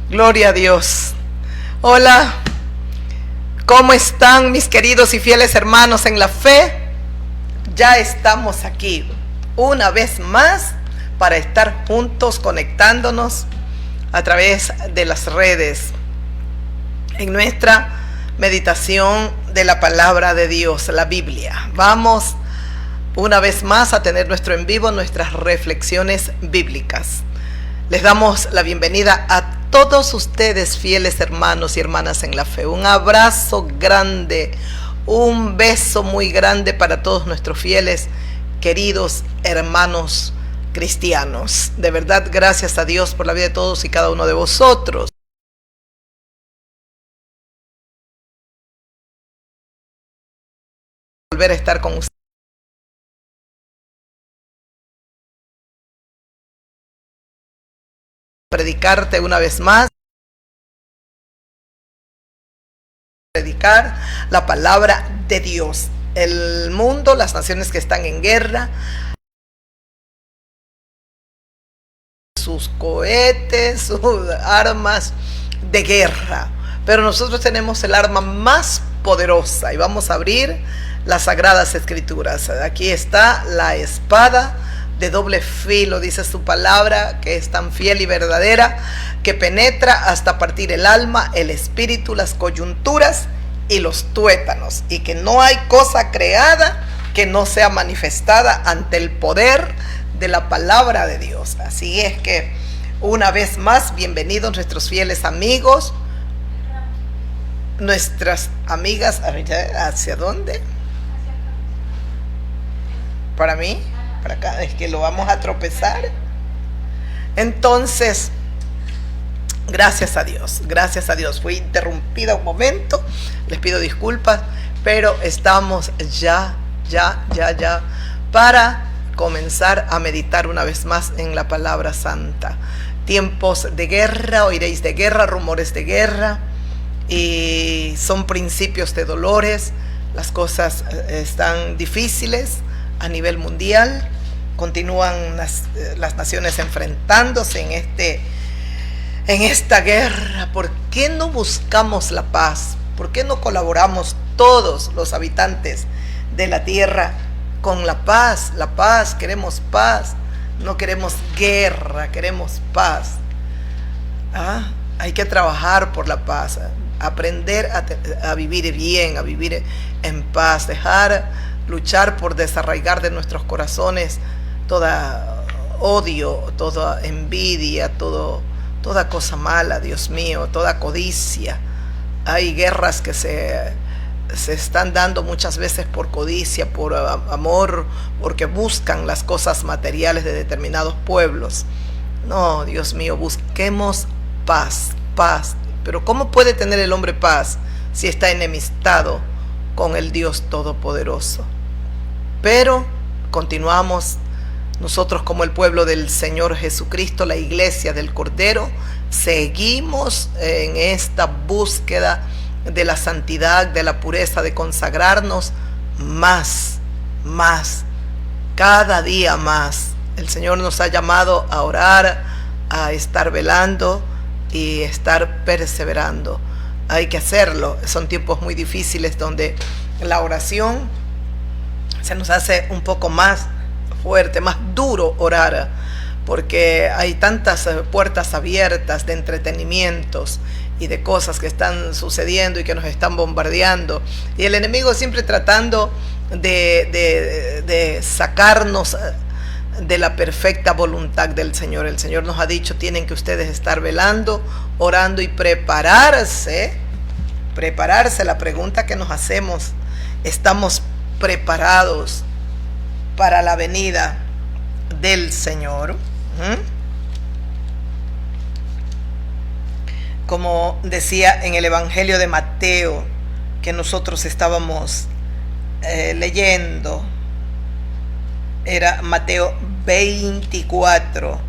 Gloria a Dios. Hola, ¿cómo están mis queridos y fieles hermanos en la fe? Ya estamos aquí una vez más para estar juntos conectándonos a través de las redes en nuestra meditación de la palabra de Dios, la Biblia. Vamos una vez más a tener nuestro en vivo, nuestras reflexiones bíblicas. Les damos la bienvenida a todos ustedes, fieles hermanos y hermanas en la fe. Un abrazo grande, un beso muy grande para todos nuestros fieles, queridos hermanos cristianos. De verdad, gracias a Dios por la vida de todos y cada uno de vosotros. Volver a estar con ustedes. Predicarte una vez más, predicar la palabra de Dios. El mundo, las naciones que están en guerra, sus cohetes, sus armas de guerra, pero nosotros tenemos el arma más poderosa y vamos a abrir las Sagradas Escrituras. Aquí está la espada de doble filo, dice su palabra, que es tan fiel y verdadera, que penetra hasta partir el alma, el espíritu, las coyunturas y los tuétanos, y que no hay cosa creada que no sea manifestada ante el poder de la palabra de Dios. Así es que, una vez más, bienvenidos nuestros fieles amigos, nuestras amigas. ¿Hacia dónde? Para mí. Para acá, es que lo vamos a tropezar. Entonces, gracias a Dios, fui interrumpida un momento, les pido disculpas, pero estamos ya para comenzar a meditar una vez más en la palabra santa. Tiempos de guerra, oiréis de guerra, rumores de guerra, y son principios de dolores. Las cosas están difíciles a nivel mundial, continúan las naciones enfrentándose en esta guerra. ¿Por qué no buscamos la paz? ¿Por qué no colaboramos todos los habitantes de la tierra con la paz? La paz, queremos paz, no queremos guerra, queremos paz. Hay que trabajar por la paz, aprender a vivir bien, a vivir en paz, luchar por desarraigar de nuestros corazones toda odio, toda envidia, toda cosa mala, Dios mío, toda codicia. Hay guerras que se están dando muchas veces por codicia, por amor, porque buscan las cosas materiales de determinados pueblos. No, Dios mío, busquemos paz. Pero ¿cómo puede tener el hombre paz si está enemistado con el Dios Todopoderoso? Pero continuamos nosotros como el pueblo del Señor Jesucristo, la iglesia del Cordero, seguimos en esta búsqueda de la santidad, de la pureza, de consagrarnos más, cada día más. El Señor nos ha llamado a orar, a estar velando y estar perseverando. Hay que hacerlo. Son tiempos muy difíciles donde la oración se nos hace un poco más fuerte, más duro orar, porque hay tantas puertas abiertas de entretenimientos y de cosas que están sucediendo y que nos están bombardeando, y el enemigo siempre tratando de sacarnos de la perfecta voluntad del Señor. El Señor nos ha dicho: tienen que ustedes estar velando, orando y prepararse. La pregunta que nos hacemos: ¿estamos preparados para la venida del Señor? Como decía en el Evangelio de Mateo, que nosotros estábamos leyendo, era Mateo 24.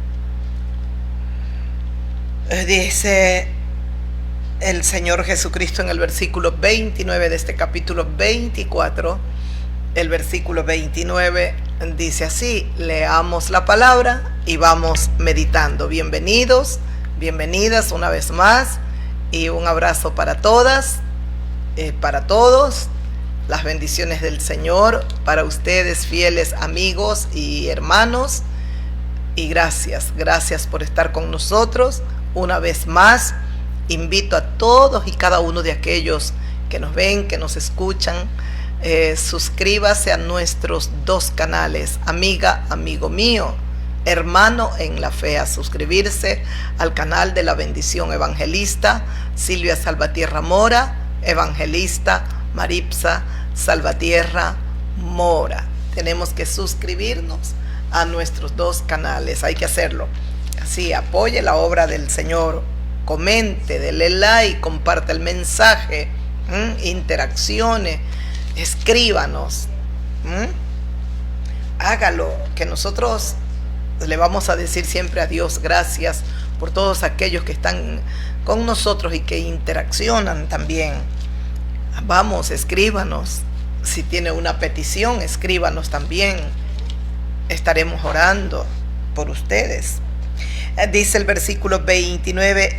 Dice el Señor Jesucristo en el versículo 29 de este capítulo 24, el versículo 29 dice así. Leamos la palabra y vamos meditando. Bienvenidos Bienvenidas una vez más y un abrazo para todas, para todos. Las bendiciones del Señor para ustedes, fieles amigos y hermanos. Y gracias por estar con nosotros una vez más. Invito a todos y cada uno de aquellos que nos ven, que nos escuchan, suscríbase a nuestros dos canales, amiga, amigo mío, hermano en la fe, a suscribirse al canal de la bendición evangelista Silvia Salvatierra Mora, evangelista Maripsa Salvatierra Mora. Tenemos que suscribirnos a nuestros dos canales, hay que hacerlo. Así, apoye la obra del Señor, comente, dele like, comparte el mensaje, interaccione, escríbanos, hágalo, que nosotros le vamos a decir siempre a Dios gracias por todos aquellos que están con nosotros y que interaccionan también. Vamos, escríbanos, si tiene una petición, escríbanos también, estaremos orando por ustedes. Dice el versículo 29,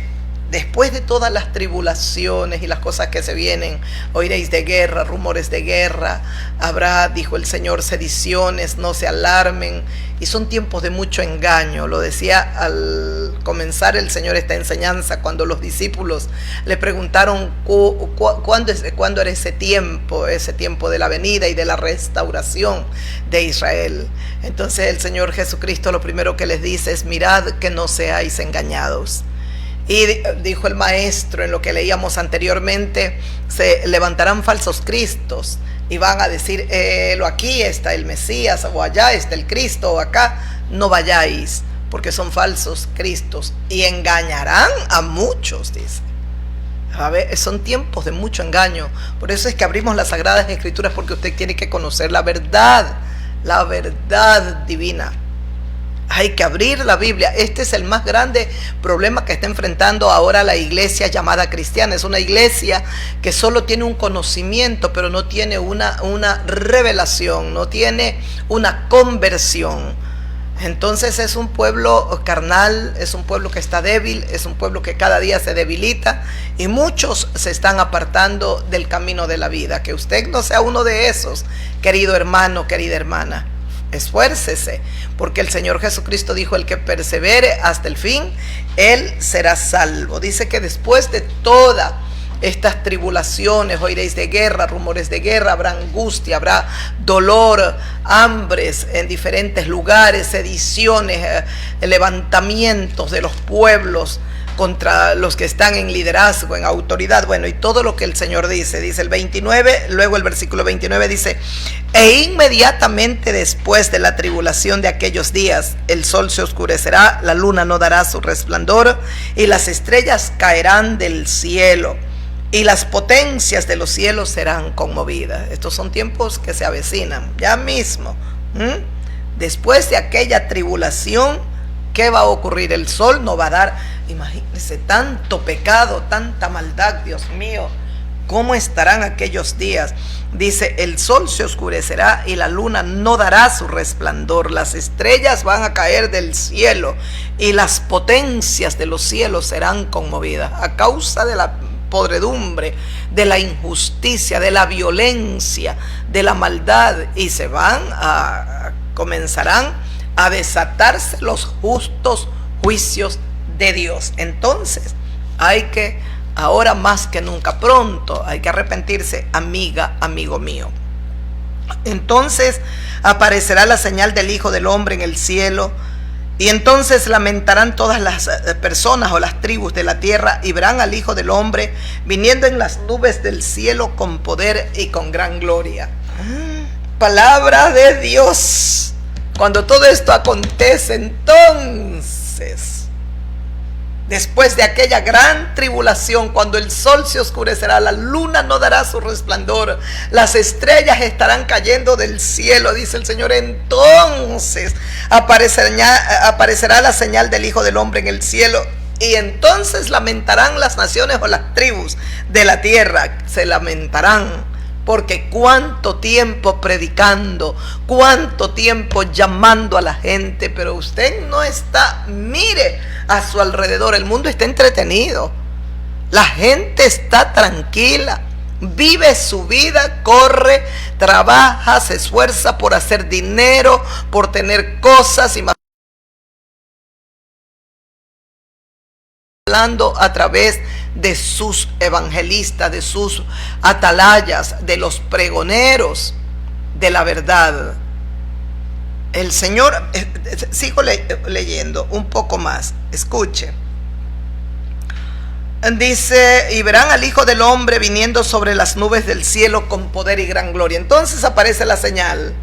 después de todas las tribulaciones y las cosas que se vienen, oiréis de guerra, rumores de guerra, habrá, dijo el Señor, sediciones, no se alarmen, y son tiempos de mucho engaño. Lo decía al comenzar el Señor esta enseñanza, cuando los discípulos le preguntaron cuándo era ese tiempo de la venida y de la restauración de Israel. Entonces el Señor Jesucristo lo primero que les dice es: mirad que no seáis engañados. Y dijo el maestro en lo que leíamos anteriormente: se levantarán falsos cristos y van a decir, aquí está el Mesías, o allá está el Cristo, o acá. No vayáis, porque son falsos cristos y engañarán a muchos, dice. A ver, son tiempos de mucho engaño. Por eso es que abrimos las Sagradas Escrituras, porque usted tiene que conocer la verdad divina. Hay que abrir la Biblia. Este es el más grande problema que está enfrentando ahora la iglesia llamada cristiana. Es una iglesia que solo tiene un conocimiento, pero no tiene una revelación, no tiene una conversión. Entonces es un pueblo carnal, es un pueblo que está débil, es un pueblo que cada día se debilita, y muchos se están apartando del camino de la vida. Que usted no sea uno de esos, querido hermano, querida hermana. Esfuércese, porque el Señor Jesucristo dijo: el que persevere hasta el fin, él será salvo. Dice que después de todas estas tribulaciones oiréis de guerra, rumores de guerra, habrá angustia, habrá dolor, hambres en diferentes lugares, sediciones, levantamientos de los pueblos contra los que están en liderazgo, en autoridad. Bueno, y todo lo que el Señor dice el 29, luego el versículo 29 dice: e inmediatamente después de la tribulación de aquellos días, el sol se oscurecerá, la luna no dará su resplandor, y las estrellas caerán del cielo, y las potencias de los cielos serán conmovidas. Estos son tiempos que se avecinan ya mismo. Después de aquella tribulación, ¿qué va a ocurrir? El sol no va a dar. Imagínense, tanto pecado, tanta maldad, Dios mío, ¿cómo estarán aquellos días? Dice: el sol se oscurecerá y la luna no dará su resplandor, las estrellas van a caer del cielo y las potencias de los cielos serán conmovidas a causa de la podredumbre, de la injusticia, de la violencia, de la maldad, y comenzarán a desatarse los justos juicios de Dios. Entonces hay que, ahora más que nunca, pronto hay que arrepentirse, amiga, amigo mío. Entonces aparecerá la señal del Hijo del Hombre en el cielo, y entonces lamentarán todas las personas o las tribus de la tierra, y verán al Hijo del Hombre viniendo en las nubes del cielo con poder y con gran gloria. Palabra de Dios. Cuando todo esto acontece, entonces, después de aquella gran tribulación, cuando el sol se oscurecerá, la luna no dará su resplandor, las estrellas estarán cayendo del cielo, dice el Señor, entonces aparecerá la señal del Hijo del Hombre en el cielo, y entonces lamentarán las naciones o las tribus de la tierra, se lamentarán. Porque cuánto tiempo predicando, cuánto tiempo llamando a la gente, pero usted no está. Mire a su alrededor. El mundo está entretenido. La gente está tranquila. Vive su vida, corre, trabaja, se esfuerza por hacer dinero, por tener cosas y más. Hablando a través de sus evangelistas, de sus atalayas, de los pregoneros de la verdad. El Señor, sigo leyendo un poco más, escuche. Dice, y verán al Hijo del Hombre viniendo sobre las nubes del cielo con poder y gran gloria. Entonces aparece la señal.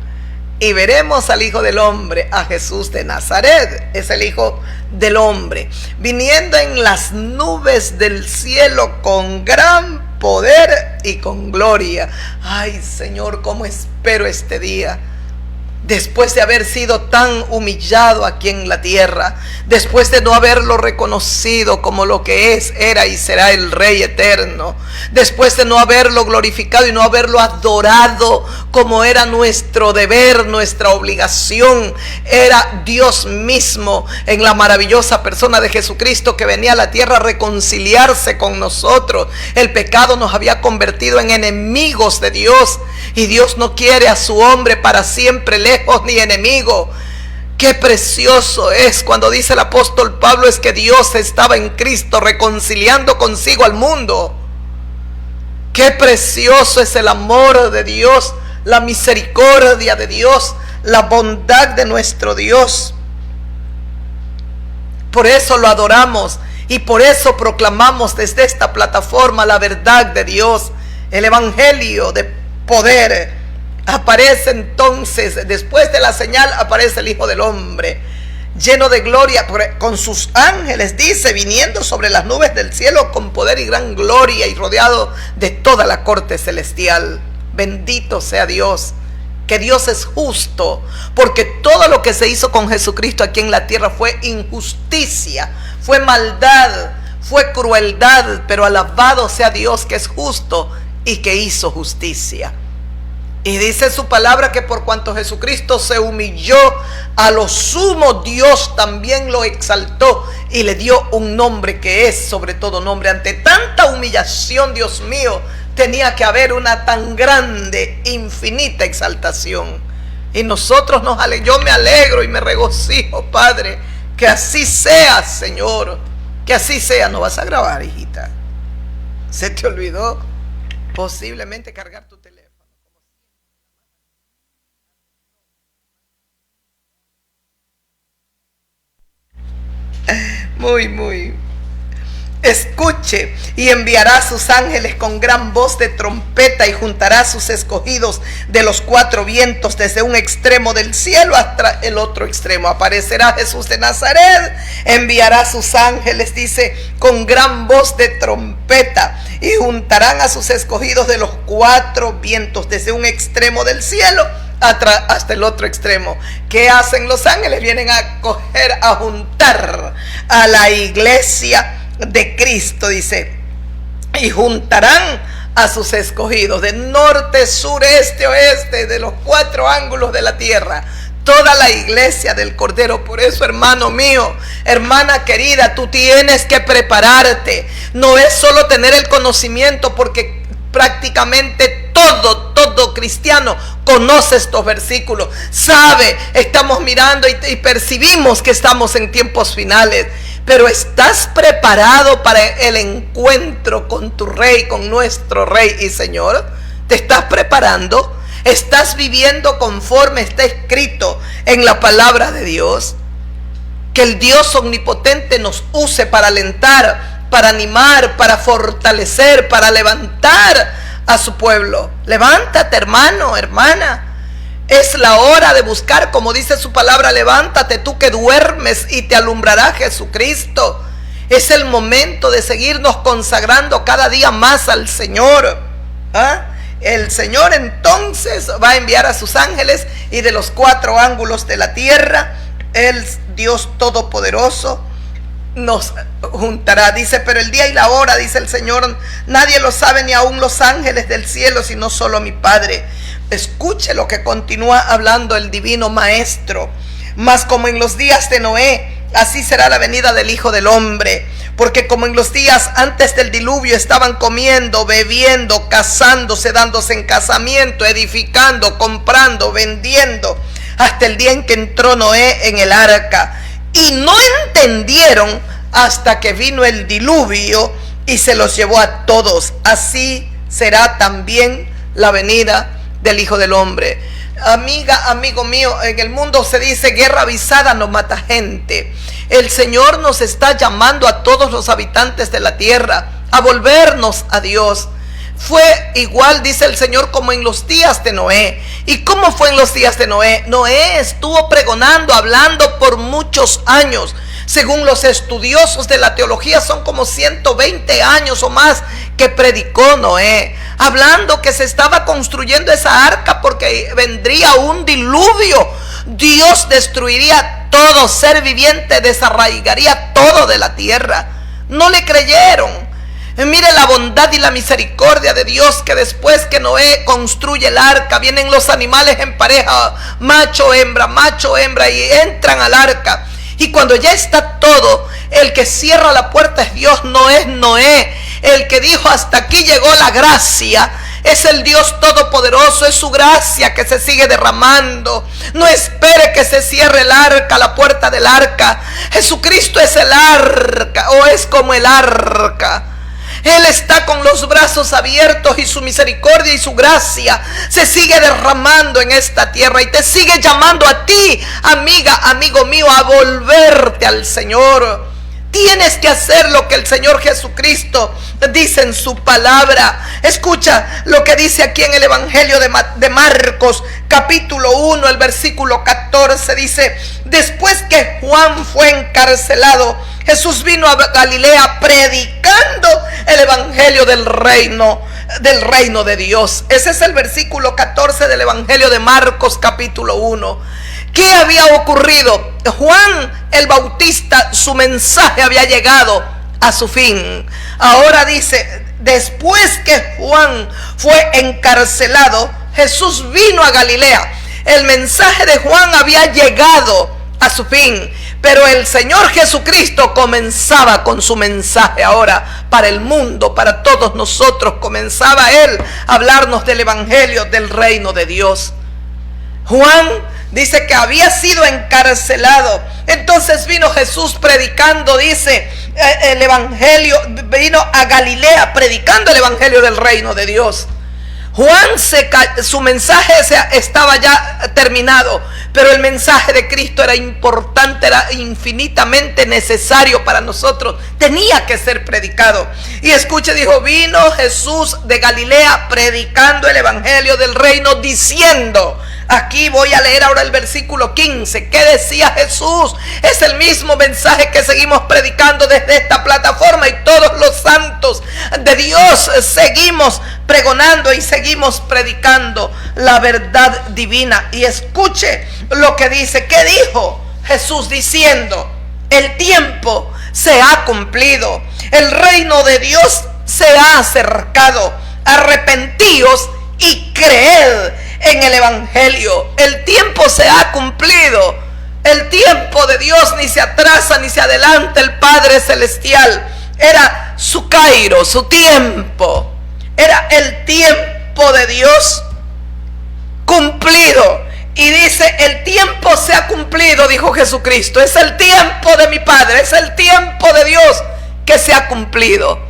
Y veremos al Hijo del Hombre, a Jesús de Nazaret. Es el Hijo del Hombre, viniendo en las nubes del cielo con gran poder y con gloria. Ay, Señor, cómo espero este día. Después de haber sido tan humillado aquí en la tierra, después de no haberlo reconocido como lo que es, era y será el Rey eterno, después de no haberlo glorificado y no haberlo adorado como era nuestro deber, nuestra obligación, era Dios mismo en la maravillosa persona de Jesucristo que venía a la tierra a reconciliarse con nosotros. El pecado nos había convertido en enemigos de Dios y Dios no quiere a su hombre para siempre lejos ni enemigo. Qué precioso es cuando dice el apóstol Pablo es que Dios estaba en Cristo reconciliando consigo al mundo. Qué precioso es el amor de Dios, la misericordia de Dios, la bondad de nuestro Dios. Por eso lo adoramos y por eso proclamamos desde esta plataforma la verdad de Dios, el evangelio de poder. Aparece entonces, después de la señal, aparece el Hijo del Hombre, lleno de gloria, con sus ángeles, dice, viniendo sobre las nubes del cielo con poder y gran gloria y rodeado de toda la corte celestial. Bendito sea Dios, que Dios es justo, porque todo lo que se hizo con Jesucristo aquí en la tierra fue injusticia, fue maldad, fue crueldad, pero alabado sea Dios que es justo y que hizo justicia. Y dice su palabra que por cuanto Jesucristo se humilló a lo sumo, Dios también lo exaltó y le dio un nombre que es sobre todo nombre. Ante tanta humillación, Dios mío, tenía que haber una tan grande, infinita exaltación. Y nosotros yo me alegro y me regocijo, Padre, que así sea, Señor, que así sea. No vas a grabar, hijita. ¿Se te olvidó posiblemente cargar tu teléfono? Muy. Escuche, y enviará a sus ángeles con gran voz de trompeta y juntará a sus escogidos de los cuatro vientos desde un extremo del cielo hasta el otro extremo. Aparecerá Jesús de Nazaret, enviará a sus ángeles, dice, con gran voz de trompeta y juntarán a sus escogidos de los cuatro vientos desde un extremo del cielo hasta el otro extremo. ¿Qué hacen los ángeles? Vienen a coger, a juntar a la iglesia de Cristo, dice, y juntarán a sus escogidos de norte, sur, este, oeste, de los cuatro ángulos de la tierra, toda la iglesia del Cordero. Por eso, hermano mío, hermana querida, tú tienes que prepararte. No es solo tener el conocimiento, porque prácticamente todo cristiano conoce estos versículos, sabe, estamos mirando y percibimos que estamos en tiempos finales, pero ¿estás preparado para el encuentro con tu Rey, con nuestro Rey y Señor? ¿Te estás preparando? ¿Estás viviendo conforme está escrito en la palabra de Dios? Que el Dios omnipotente nos use para alentar, para animar, para fortalecer, para levantar a su pueblo. Levántate, hermano, hermana. Es la hora de buscar, como dice su palabra, levántate tú que duermes y te alumbrará Jesucristo. Es el momento de seguirnos consagrando cada día más al Señor. El Señor entonces va a enviar a sus ángeles y de los cuatro ángulos de la tierra, el Dios Todopoderoso nos juntará. Dice, pero el día y la hora, dice el Señor, nadie lo sabe, ni aún los ángeles del cielo, sino solo mi Padre. Escuche lo que continúa hablando el divino maestro. Mas como en los días de Noé, así será la venida del Hijo del Hombre. Porque como en los días antes del diluvio estaban comiendo, bebiendo, casándose, dándose en casamiento, edificando, comprando, vendiendo, hasta el día en que entró Noé en el arca. Y no entendieron hasta que vino el diluvio y se los llevó a todos. Así será también la venida del Hijo del Hombre. Amiga, amigo mío, en el mundo se dice guerra avisada no mata gente. El Señor nos está llamando a todos los habitantes de la tierra a volvernos a Dios. Fue igual, dice el Señor, como en los días de Noé. ¿Y cómo fue en los días de Noé? Noé estuvo pregonando, hablando por muchos años. Según los estudiosos de la teología, son como 120 años o más que predicó Noé, hablando que se estaba construyendo esa arca porque vendría un diluvio. Dios destruiría todo ser viviente, desarraigaría todo de la tierra. No le creyeron. Mire la bondad y la misericordia de Dios, que después que Noé construye el arca, vienen los animales en pareja, macho, hembra, y entran al arca. Y cuando ya está todo, el que cierra la puerta es Dios, no es Noé. El que dijo hasta aquí llegó la gracia, es el Dios todopoderoso, es su gracia que se sigue derramando. No espere que se cierre el arca, la puerta del arca. Jesucristo es el arca, o es como el arca. Él está con los brazos abiertos y su misericordia y su gracia se sigue derramando en esta tierra y te sigue llamando a ti, amiga, amigo mío, a volverte al Señor. Tienes que hacer lo que el Señor Jesucristo dice en su palabra. Escucha lo que dice aquí en el Evangelio de Marcos, capítulo 1, el versículo 14. Dice: después que Juan fue encarcelado, Jesús vino a Galilea predicando el Evangelio del reino de Dios. Ese es el versículo 14 del Evangelio de Marcos, capítulo 1. ¿Qué había ocurrido? Juan el Bautista, su mensaje había llegado a su fin. Ahora dice, después que Juan fue encarcelado, Jesús vino a Galilea. El mensaje de Juan había llegado a su fin, pero el Señor Jesucristo comenzaba con su mensaje ahora para el mundo, para todos nosotros. Comenzaba Él a hablarnos del Evangelio del reino de Dios. Juan dice que había sido encarcelado. Entonces vino Jesús predicando, dice el Evangelio, vino a Galilea predicando el Evangelio del reino de Dios. Juan, su mensaje estaba ya terminado, pero el mensaje de Cristo era importante, era infinitamente necesario para nosotros, tenía que ser predicado. Y escuche, dijo, vino Jesús de Galilea predicando el Evangelio del reino, diciendo... Aquí voy a leer ahora el versículo 15. ¿Qué decía Jesús? Es el mismo mensaje que seguimos predicando desde esta plataforma, y todos los santos de Dios seguimos pregonando y seguimos predicando la verdad divina. Y escuche lo que dice. ¿Qué dijo Jesús diciendo? El tiempo se ha cumplido, el reino de Dios se ha acercado, arrepentíos y creed en el Evangelio. El tiempo se ha cumplido. El tiempo de Dios ni se atrasa ni se adelanta. El Padre Celestial era su Cairo, su tiempo. Era el tiempo de Dios cumplido. Y dice, el tiempo se ha cumplido, dijo Jesucristo. Es el tiempo de mi Padre, es el tiempo de Dios que se ha cumplido.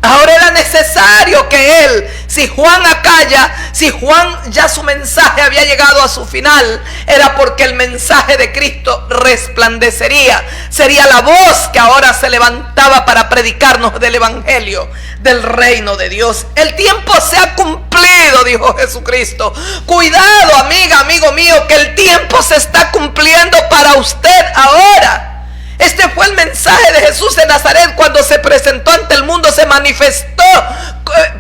Ahora era necesario que Él, si Juan acalla, si Juan ya su mensaje había llegado a su final, era porque el mensaje de Cristo resplandecería. Sería la voz que ahora se levantaba para predicarnos del Evangelio, del reino de Dios. El tiempo se ha cumplido, dijo Jesucristo. Cuidado, amiga, amigo mío, que el tiempo se está cumpliendo para usted ahora. Este fue el mensaje de Jesús de Nazaret cuando se presentó ante el mundo, se manifestó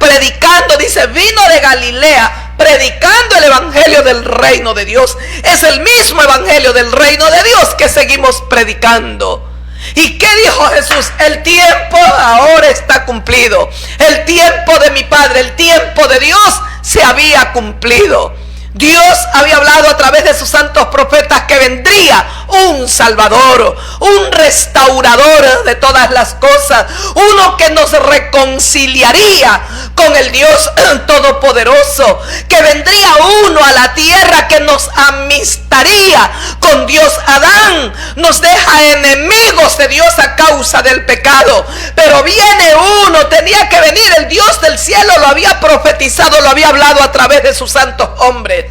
predicando, dice, vino de Galilea predicando el Evangelio del reino de Dios. Es el mismo Evangelio del reino de Dios que seguimos predicando. ¿Y qué dijo Jesús? El tiempo ahora está cumplido. El tiempo de mi Padre, el tiempo de Dios se había cumplido. Dios había hablado a través de sus santos profetas que vendría un Salvador, un restaurador de todas las cosas, uno que nos reconciliaría con el Dios Todopoderoso, que vendría uno a la tierra que nos amistaría con Dios. Adán nos deja enemigos de Dios a causa del pecado, pero viene uno, tenía que venir el Dios del cielo, lo había profetizado, lo había hablado a través de sus santos hombres.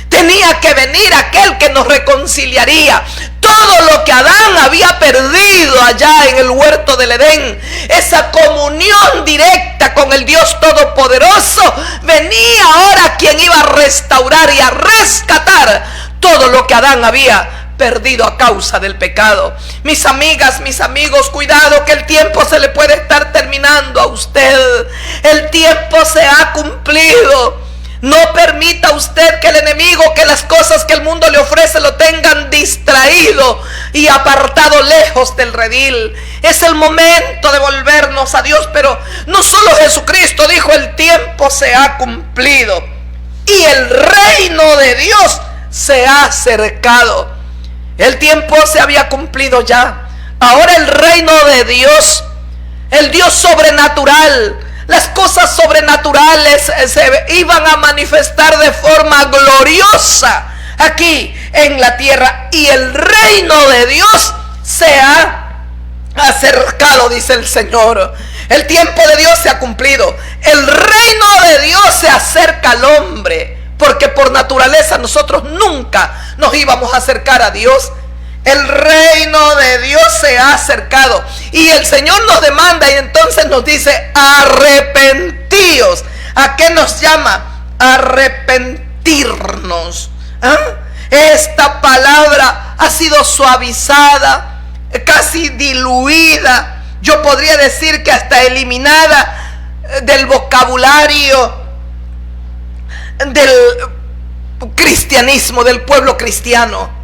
Tenía que venir aquel que nos reconciliaría. Todo lo que Adán había perdido allá en el huerto del Edén, esa comunión directa con el Dios Todopoderoso, venía ahora quien iba a restaurar y a rescatar todo lo que Adán había perdido a causa del pecado. Mis amigas, mis amigos, cuidado que el tiempo se le puede estar terminando a usted. El tiempo se ha cumplido. No permita usted que el enemigo, que las cosas que el mundo le ofrece lo tengan distraído y apartado lejos del redil. Es el momento de volvernos a Dios, pero no solo Jesucristo dijo: el tiempo se ha cumplido y el reino de Dios se ha acercado. El tiempo se había cumplido ya. Ahora el reino de Dios, el Dios sobrenatural, las cosas sobrenaturales se iban a manifestar de forma gloriosa aquí en la tierra, y el reino de Dios se ha acercado, dice el Señor. El tiempo de Dios se ha cumplido. El reino de Dios se acerca al hombre, porque por naturaleza nosotros nunca nos íbamos a acercar a Dios. El reino de Dios se ha acercado y el Señor nos demanda, y entonces nos dice: arrepentíos. ¿A qué nos llama? Arrepentirnos. Esta palabra ha sido suavizada, casi diluida, yo podría decir que hasta eliminada del vocabulario del cristianismo, del pueblo cristiano,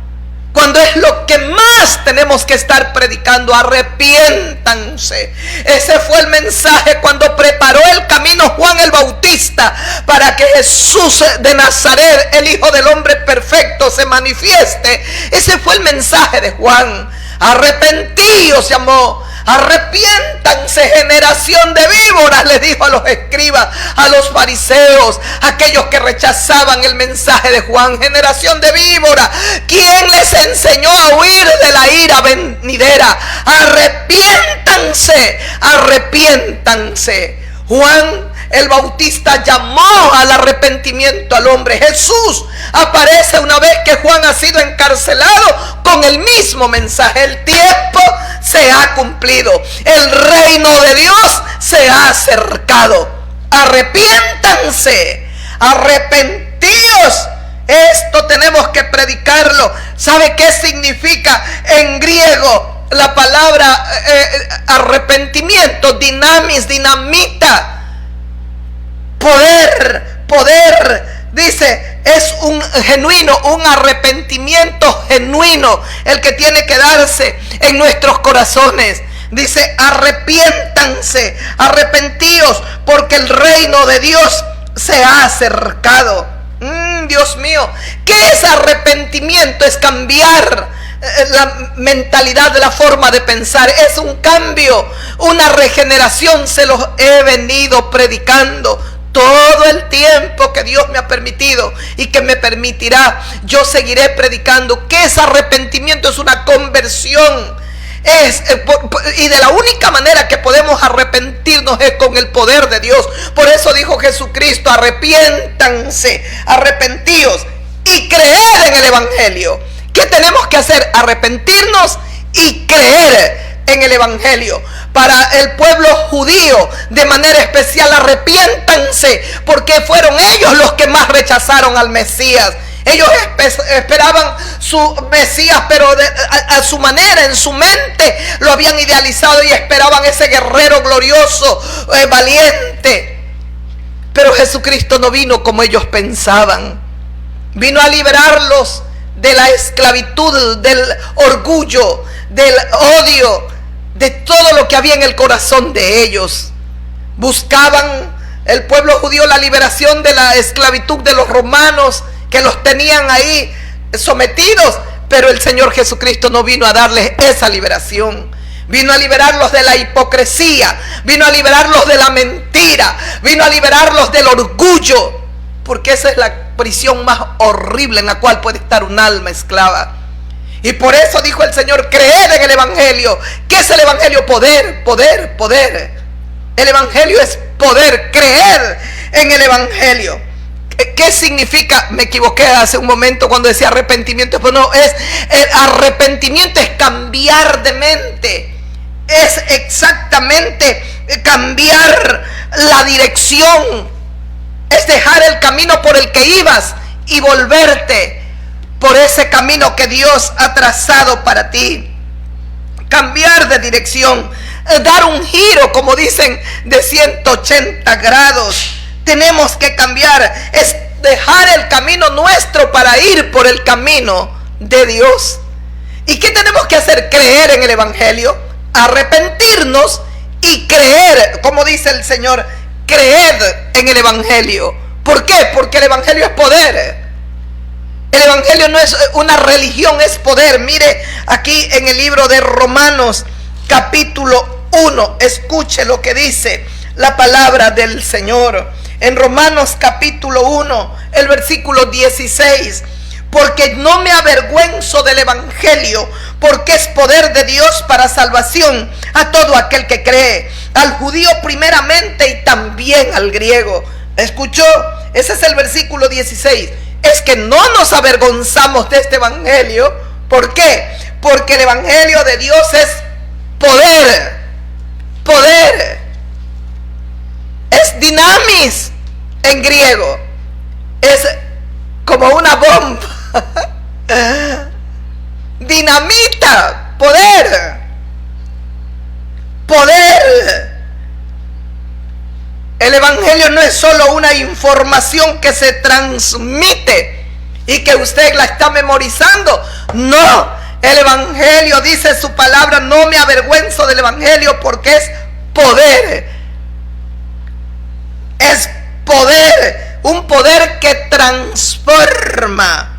cuando es lo que más tenemos que estar predicando. Arrepiéntanse. Ese fue el mensaje cuando preparó el camino Juan el Bautista para que Jesús de Nazaret, el Hijo del Hombre perfecto, se manifieste. Ese fue el mensaje de Juan. Arrepentíos, llamó. Arrepiéntanse, generación de víboras, le dijo a los escribas, a los fariseos, aquellos que rechazaban el mensaje de Juan. Generación de víboras, ¿quién les enseñó a huir de la ira venidera? Arrepiéntanse, arrepiéntanse. Juan el Bautista llamó al arrepentimiento al hombre. Jesús aparece una vez que Juan ha sido encarcelado con el mismo mensaje. El tiempo se ha cumplido. El reino de Dios se ha acercado. Arrepiéntanse, arrepentíos. Esto tenemos que predicarlo. ¿Sabe qué significa en griego la palabra arrepentimiento? Dinamis, dinamita. Poder, dice, es un genuino, un arrepentimiento genuino, el que tiene que darse en nuestros corazones. Dice: arrepiéntanse, arrepentíos, porque el reino de Dios se ha acercado. Dios mío, ¿qué es arrepentimiento? Es cambiar la mentalidad, de la forma de pensar. Es un cambio, una regeneración. Se los he venido predicando todo el tiempo que Dios me ha permitido y que me permitirá. Yo seguiré predicando que ese arrepentimiento es una conversión. Y de la única manera que podemos arrepentirnos es con el poder de Dios. Por eso dijo Jesucristo: arrepiéntanse, arrepentíos y creer en el Evangelio. ¿Qué tenemos que hacer? Arrepentirnos y creer en el Evangelio. Para el pueblo judío, de manera especial, arrepiéntanse, porque fueron ellos los que más rechazaron al Mesías. Ellos esperaban su Mesías, pero a su manera, en su mente lo habían idealizado y esperaban ese guerrero glorioso, valiente. Pero Jesucristo no vino como ellos pensaban. Vino a liberarlos de la esclavitud, del orgullo, del odio, de todo lo que había en el corazón de ellos. Buscaban el pueblo judío la liberación de la esclavitud de los romanos que los tenían ahí sometidos, pero el Señor Jesucristo no vino a darles esa liberación. Vino a liberarlos de la hipocresía, vino a liberarlos de la mentira, vino a liberarlos del orgullo, porque esa es la prisión más horrible en la cual puede estar un alma esclava. Y por eso dijo el Señor: creed en el Evangelio. ¿Qué es el Evangelio? Poder, poder, poder. El Evangelio es poder, creer en el Evangelio. ¿Qué significa? Me equivoqué hace un momento cuando decía arrepentimiento, pero no, el arrepentimiento es cambiar de mente, es exactamente cambiar la dirección, es dejar el camino por el que ibas y volverte por ese camino que Dios ha trazado para ti. Cambiar de dirección, dar un giro, como dicen, de 180 grados. Tenemos que cambiar, es dejar el camino nuestro para ir por el camino de Dios. ¿Y qué tenemos que hacer? Creer en el Evangelio, arrepentirnos y creer, como dice el Señor, creed en el Evangelio. ¿Por qué? Porque el Evangelio es poder. El Evangelio no es una religión, es poder. Mire aquí en el libro de Romanos capítulo 1, escuche lo que dice la palabra del Señor. En Romanos capítulo 1, el versículo 16. Porque no me avergüenzo del Evangelio, porque es poder de Dios para salvación a todo aquel que cree, al judío primeramente y también al griego. ¿Escuchó? Ese es el versículo 16. Es que no nos avergonzamos de este Evangelio. ¿Por qué? Porque el Evangelio de Dios es poder. Poder. Es dinamis en griego. Es como una bomba. Dinamita. Poder. Poder. El Evangelio no es solo una información que se transmite y que usted la está memorizando. No, el Evangelio, dice su palabra, no me avergüenzo del Evangelio porque es poder. Es poder, un poder que transforma,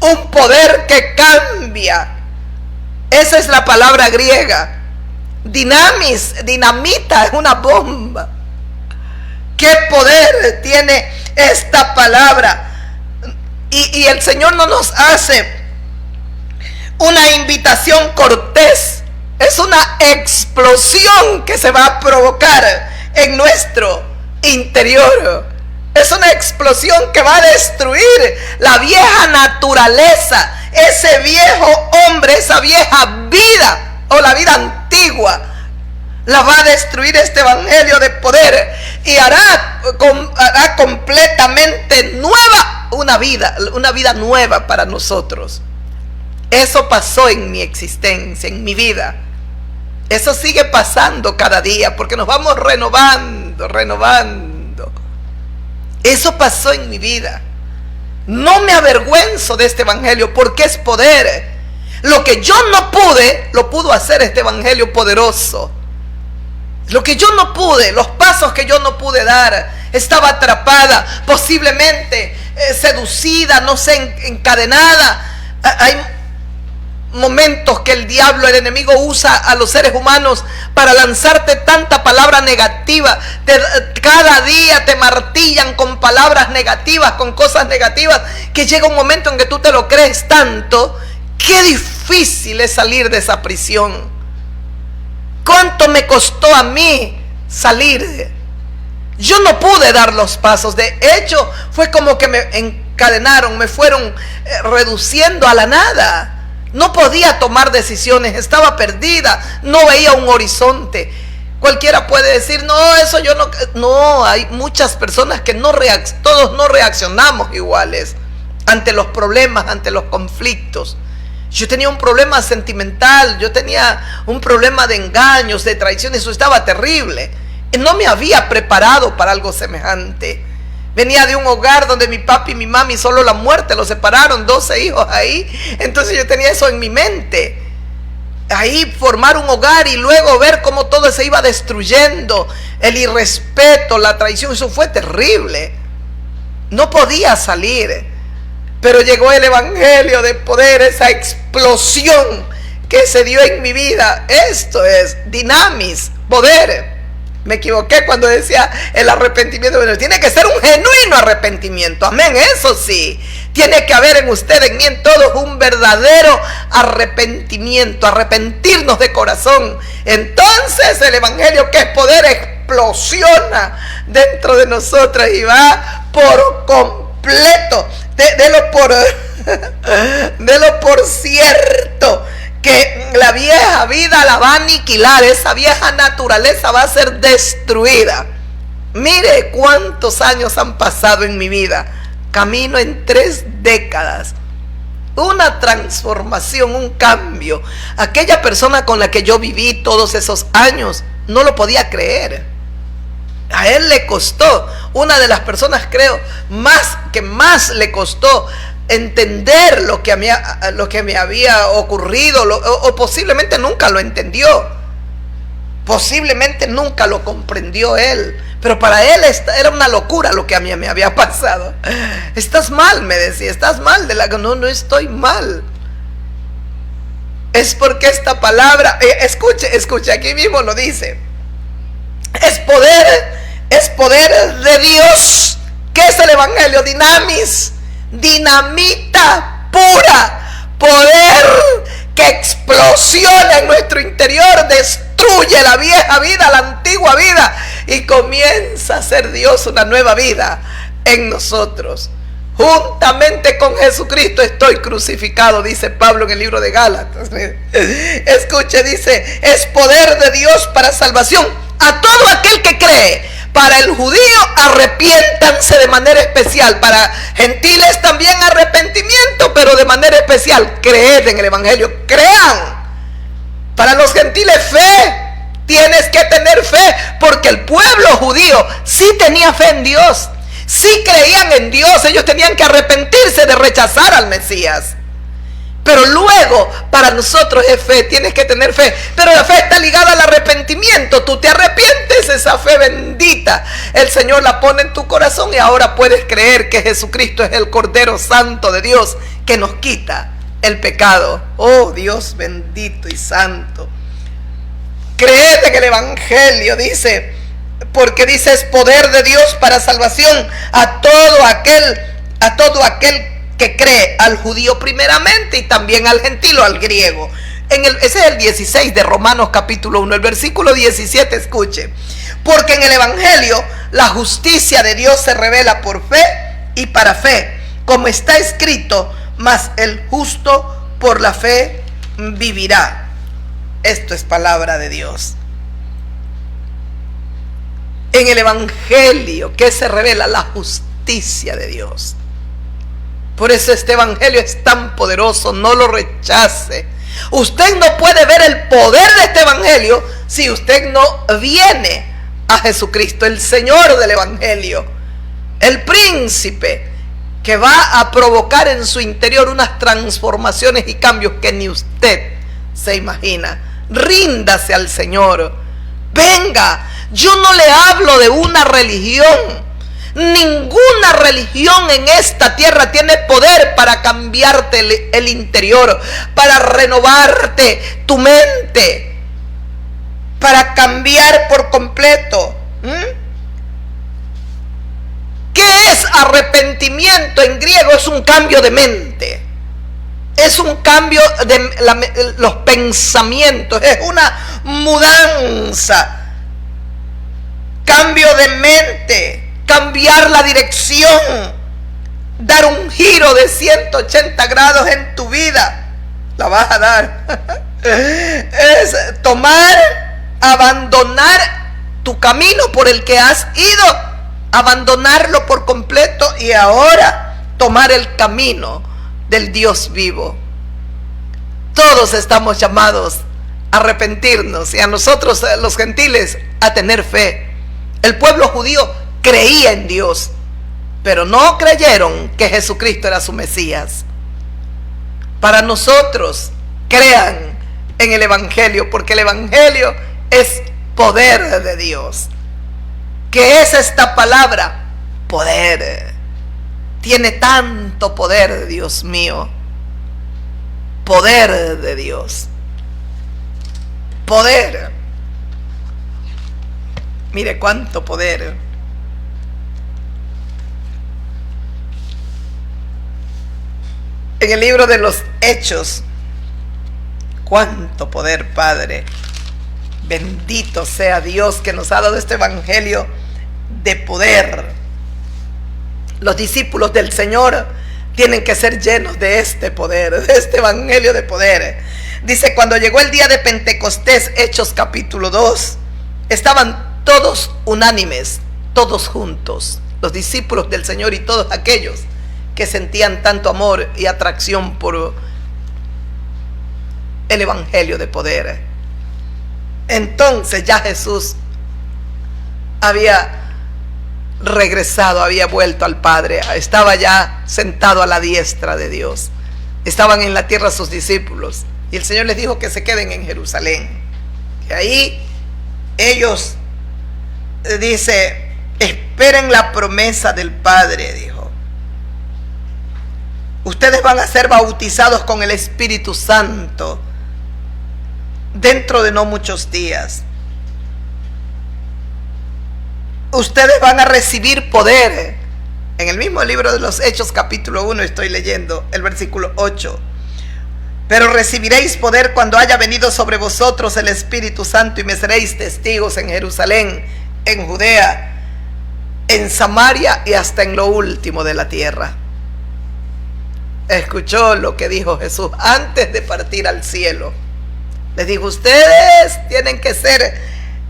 un poder que cambia. Esa es la palabra griega. Dinamis, dinamita, es una bomba. ¿Qué poder tiene esta palabra? Y el Señor no nos hace una invitación cortés. Es una explosión que se va a provocar en nuestro interior. Es una explosión que va a destruir la vieja naturaleza, ese viejo hombre, esa vieja vida o la vida antigua. La va a destruir este Evangelio de poder y hará completamente nueva una vida nueva para nosotros. Eso pasó en mi existencia, en mi vida. Eso sigue pasando cada día porque nos vamos renovando. Eso pasó en mi vida. No me avergüenzo de este Evangelio porque es poder. Lo que yo no pude, lo pudo hacer este Evangelio poderoso. Lo que yo no pude, los pasos que yo no pude dar, estaba atrapada, posiblemente seducida, no sé, encadenada. Hay momentos que el diablo, el enemigo, usa a los seres humanos para lanzarte tanta palabra negativa. Cada día te martillan con palabras negativas, con cosas negativas, que llega un momento en que tú te lo crees tanto. Qué difícil es salir de esa prisión. ¿Cuánto me costó a mí salir? Yo no pude dar los pasos. De hecho, fue como que me encadenaron, me fueron reduciendo a la nada. No podía tomar decisiones, estaba perdida, no veía un horizonte. Cualquiera puede decir, no, eso yo no... No, hay muchas personas que todos no reaccionamos iguales ante los problemas, ante los conflictos. Yo tenía un problema sentimental, yo tenía un problema de engaños, de traiciones, eso estaba terrible. No me había preparado para algo semejante. Venía de un hogar donde mi papi y mi mami, solo la muerte los separaron, 12 hijos ahí. Entonces yo tenía eso en mi mente. Ahí formar un hogar y luego ver cómo todo se iba destruyendo. El irrespeto, la traición, eso fue terrible. No podía salir. Pero llegó el evangelio de poder, esa explosión que se dio en mi vida. Esto es dinamis, poder. Me equivoqué cuando decía el arrepentimiento. Bueno, tiene que ser un genuino arrepentimiento. Amén, eso sí. Tiene que haber en usted, en mí, en todos, un verdadero arrepentimiento. Arrepentirnos de corazón. Entonces el evangelio, que es poder, explosiona dentro de nosotros y va por completo. Delo por cierto que la vieja vida la va a aniquilar. Esa vieja naturaleza va a ser destruida. Mire cuántos años han pasado en mi vida. Camino en 3 décadas. Una transformación, un cambio. Aquella persona con la que yo viví todos esos años no lo podía creer. A él le costó. Una de las personas, creo, más le costó entender lo que me había ocurrido, o posiblemente nunca lo entendió, posiblemente nunca lo comprendió él, pero para él era una locura lo que a mí me había pasado. Estás mal, me decía, estás mal. No estoy mal. Es porque esta palabra, escuche, aquí mismo lo dice, es poder de Dios. ¿Qué es el evangelio? Dinamis, dinamita pura, poder que explosiona en nuestro interior, destruye la vieja vida, la antigua vida, y comienza a ser Dios una nueva vida en nosotros. Juntamente con Jesucristo estoy crucificado, dice Pablo en el libro de Gálatas. Escuche, dice, es poder de Dios para salvación a todo aquel que cree. Para el judío, arrepiéntanse de manera especial. Para gentiles también arrepentimiento, pero de manera especial. Creed en el evangelio, crean. Para los gentiles, fe. Tienes que tener fe, porque el pueblo judío sí tenía fe en Dios. Sí creían en Dios. Ellos tenían que arrepentirse de rechazar al Mesías. Pero luego, para nosotros es fe, tienes que tener fe. Pero la fe está ligada al arrepentimiento. Tú te arrepientes, esa fe bendita, el Señor la pone en tu corazón y ahora puedes creer que Jesucristo es el Cordero Santo de Dios que nos quita el pecado. Oh, Dios bendito y santo. Creed en el evangelio, dice, porque dice es poder de Dios para salvación a todo aquel que cree, al judío primeramente y también al gentil o al griego. Ese es el 16 de Romanos capítulo 1, el versículo 17, escuche. Porque en el evangelio la justicia de Dios se revela por fe y para fe, como está escrito, mas el justo por la fe vivirá. Esto es palabra de Dios. En el evangelio que se revela la justicia de Dios. Por eso este evangelio es tan poderoso, no lo rechace. Usted no puede ver el poder de este evangelio si usted no viene a Jesucristo, el Señor del evangelio, el príncipe que va a provocar en su interior unas transformaciones y cambios que ni usted se imagina. Ríndase al Señor. Venga, yo no le hablo de una religión. Ninguna religión en esta tierra tiene poder para cambiarte el interior, para renovarte tu mente, para cambiar por completo. ¿Qué es arrepentimiento en griego? Es un cambio de mente. Es un cambio de los pensamientos. Es una mudanza. Cambio de mente. Cambiar la dirección, dar un giro de 180 grados en tu vida, la vas a dar. Es abandonar tu camino por el que has ido, abandonarlo por completo y ahora tomar el camino del Dios vivo. Todos estamos llamados a arrepentirnos y a nosotros, los gentiles, a tener fe. El pueblo judío creía en Dios, pero no creyeron que Jesucristo era su Mesías. Para nosotros, crean en el evangelio, porque el evangelio es poder de Dios. ¿Qué es esta palabra? Poder. tiene tanto poder, Dios mío. Poder de Dios. Poder. Mire cuánto poder. En el libro de los Hechos, cuánto poder, Padre. Bendito sea Dios que nos ha dado este evangelio de poder. Los discípulos del Señor tienen que ser llenos de este poder, de este evangelio de poder. Dice, cuando llegó el día de Pentecostés, Hechos capítulo 2, estaban todos unánimes, todos juntos, los discípulos del Señor y todos aquellos que sentían tanto amor y atracción por el evangelio de poder. Entonces ya Jesús había regresado, había vuelto al Padre, estaba ya sentado a la diestra de Dios. Estaban en la tierra sus discípulos y el Señor les dijo que se queden en Jerusalén, que ahí ellos, dice, esperen la promesa del Padre, dijo. Ustedes van a ser bautizados con el Espíritu Santo dentro de no muchos días. Ustedes van a recibir poder. En el mismo libro de los Hechos capítulo 1 estoy leyendo el versículo 8. Pero recibiréis poder cuando haya venido sobre vosotros el Espíritu Santo y me seréis testigos en Jerusalén, en Judea, en Samaria y hasta en lo último de la tierra. Escuchó lo que dijo Jesús antes de partir al cielo. Les dijo, ustedes tienen que ser,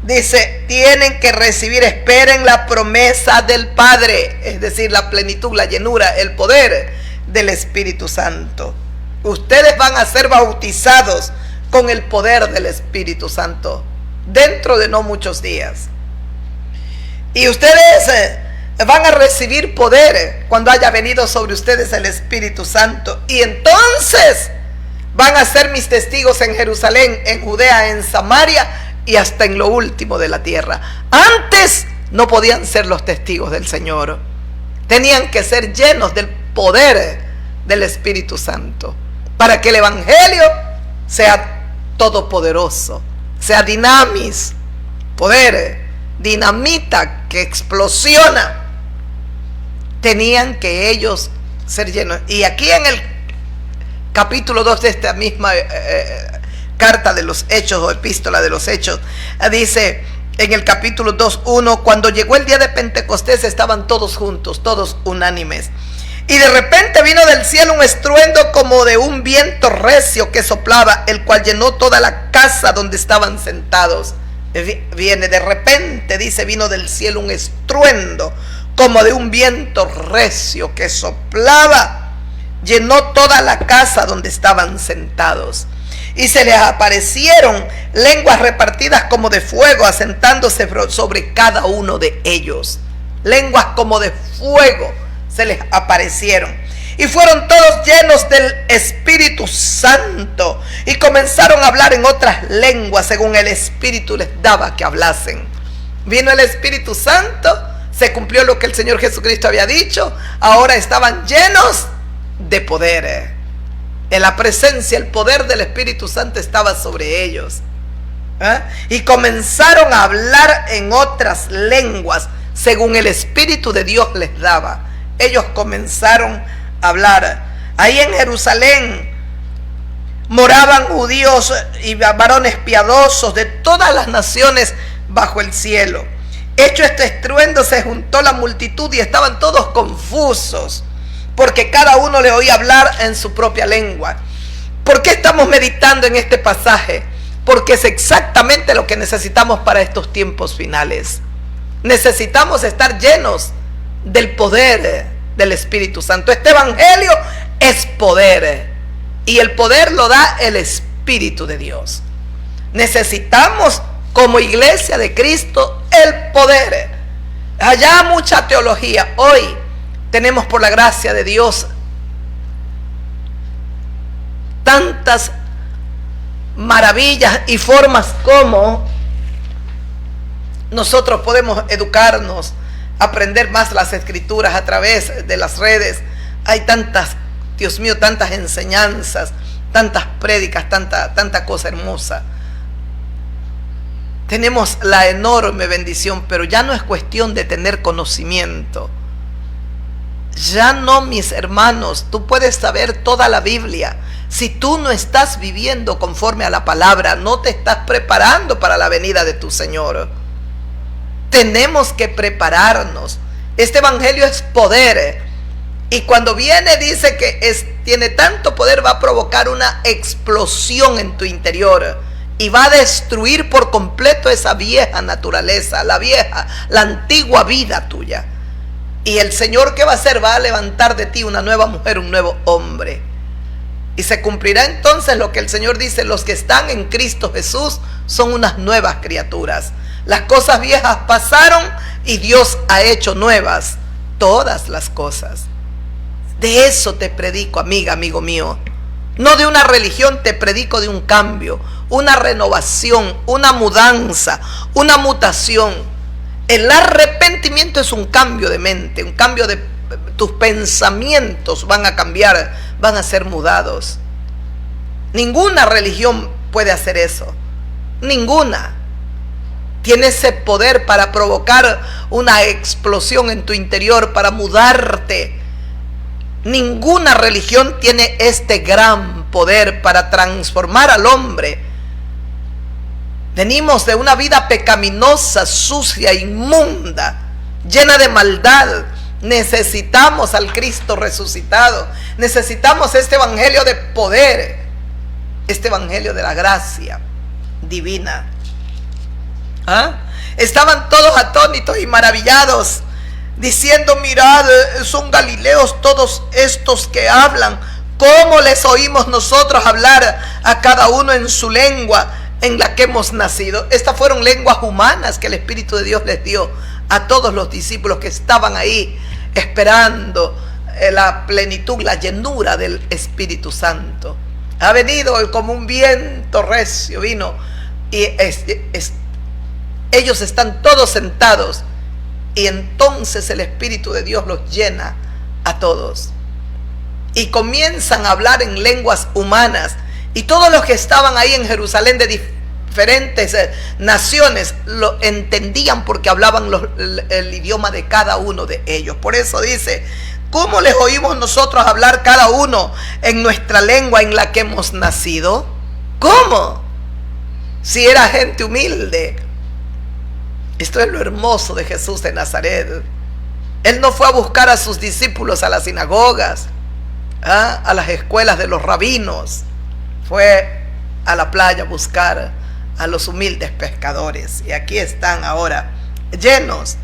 dice, tienen que recibir, esperen la promesa del Padre, es decir, la plenitud, la llenura, el poder del Espíritu Santo. Ustedes van a ser bautizados con el poder del Espíritu Santo dentro de no muchos días. Y ustedes van a recibir poder cuando haya venido sobre ustedes el Espíritu Santo. Y entonces van a ser mis testigos en Jerusalén, en Judea, en Samaria y hasta en lo último de la tierra. Antes no podían ser los testigos del Señor. Tenían que ser llenos del poder del Espíritu Santo para que el evangelio sea todopoderoso, sea dinamis, poder, dinamita que explosiona. Tenían que ellos ser llenos. Y aquí en el capítulo 2 de esta misma carta de los Hechos o epístola de los Hechos, dice en el capítulo 2:1, cuando llegó el día de Pentecostés estaban todos juntos, todos unánimes. Y de repente vino del cielo un estruendo como de un viento recio que soplaba, el cual llenó toda la casa donde estaban sentados. Viene de repente, dice, vino del cielo un estruendo como de un viento recio que soplaba, llenó toda la casa donde estaban sentados. Y se les aparecieron lenguas repartidas como de fuego, asentándose sobre cada uno de ellos. Lenguas como de fuego se les aparecieron. Y fueron todos llenos del Espíritu Santo y comenzaron a hablar en otras lenguas según el Espíritu les daba que hablasen. Vino el Espíritu Santo, se cumplió lo que el Señor Jesucristo había dicho. Ahora estaban llenos de poder. En la presencia, el poder del Espíritu Santo estaba sobre ellos. Y comenzaron a hablar en otras lenguas según el Espíritu de Dios les daba. Ellos comenzaron a hablar. Ahí en Jerusalén moraban judíos y varones piadosos de todas las naciones bajo el cielo. Hecho este estruendo, se juntó la multitud y estaban todos confusos, porque cada uno le oía hablar en su propia lengua. ¿Por qué estamos meditando en este pasaje? Porque es exactamente lo que necesitamos para estos tiempos finales. Necesitamos estar llenos del poder del Espíritu Santo. Este evangelio es poder, y el poder lo da el Espíritu de Dios. Necesitamos, como iglesia de Cristo, el poder. Allá mucha teología. Hoy tenemos, por la gracia de Dios, tantas maravillas y formas como nosotros podemos educarnos aprender más las escrituras a través de las redes. Hay tantas, Dios mío, tantas enseñanzas, tantas prédicas, tanta cosa hermosa. Tenemos la enorme bendición, pero ya no es cuestión de tener conocimiento. Ya no, mis hermanos, tú puedes saber toda la Biblia. Si tú no estás viviendo conforme a la palabra, no te estás preparando para la venida de tu Señor. Tenemos que prepararnos. Este evangelio es poder. Y cuando viene dice que tiene tanto poder, va a provocar una explosión en tu interior. Y va a destruir por completo esa vieja naturaleza, la antigua vida tuya. Y el Señor, ¿qué va a hacer? Va a levantar de ti una nueva mujer, un nuevo hombre. Y se cumplirá entonces lo que el Señor dice: los que están en Cristo Jesús son unas nuevas criaturas. Las cosas viejas pasaron y Dios ha hecho nuevas todas las cosas. De eso te predico, amiga, amigo mío. No de una religión, te predico de un cambio, una renovación, una mudanza, una mutación. El arrepentimiento es un cambio de mente, un cambio de tus pensamientos van a cambiar, van a ser mudados. Ninguna religión puede hacer eso, ninguna. Tiene ese poder para provocar una explosión en tu interior, para mudarte. Ninguna religión tiene este gran poder para transformar al hombre. Venimos de una vida pecaminosa, sucia, inmunda, llena de maldad. Necesitamos al Cristo resucitado. Necesitamos este evangelio de poder, este evangelio de la gracia divina. Estaban todos atónitos y maravillados, diciendo: mirad, son galileos todos estos que hablan. ¿Cómo les oímos nosotros hablar a cada uno en su lengua en la que hemos nacido? Estas fueron lenguas humanas que el Espíritu de Dios les dio a todos los discípulos que estaban ahí esperando la plenitud, la llenura del Espíritu Santo. Ha venido como un viento recio, vino, y ellos están todos sentados. Y entonces el Espíritu de Dios los llena a todos. Y comienzan a hablar en lenguas humanas. Y todos los que estaban ahí en Jerusalén de diferentes naciones lo entendían, porque hablaban el idioma de cada uno de ellos. Por eso dice: ¿cómo les oímos nosotros hablar cada uno en nuestra lengua en la que hemos nacido? ¿Cómo? Si era gente humilde. Esto es lo hermoso de Jesús de Nazaret. Él no fue a buscar a sus discípulos a las sinagogas, a las escuelas de los rabinos. Fue a la playa a buscar a los humildes pescadores. Y aquí están ahora, llenos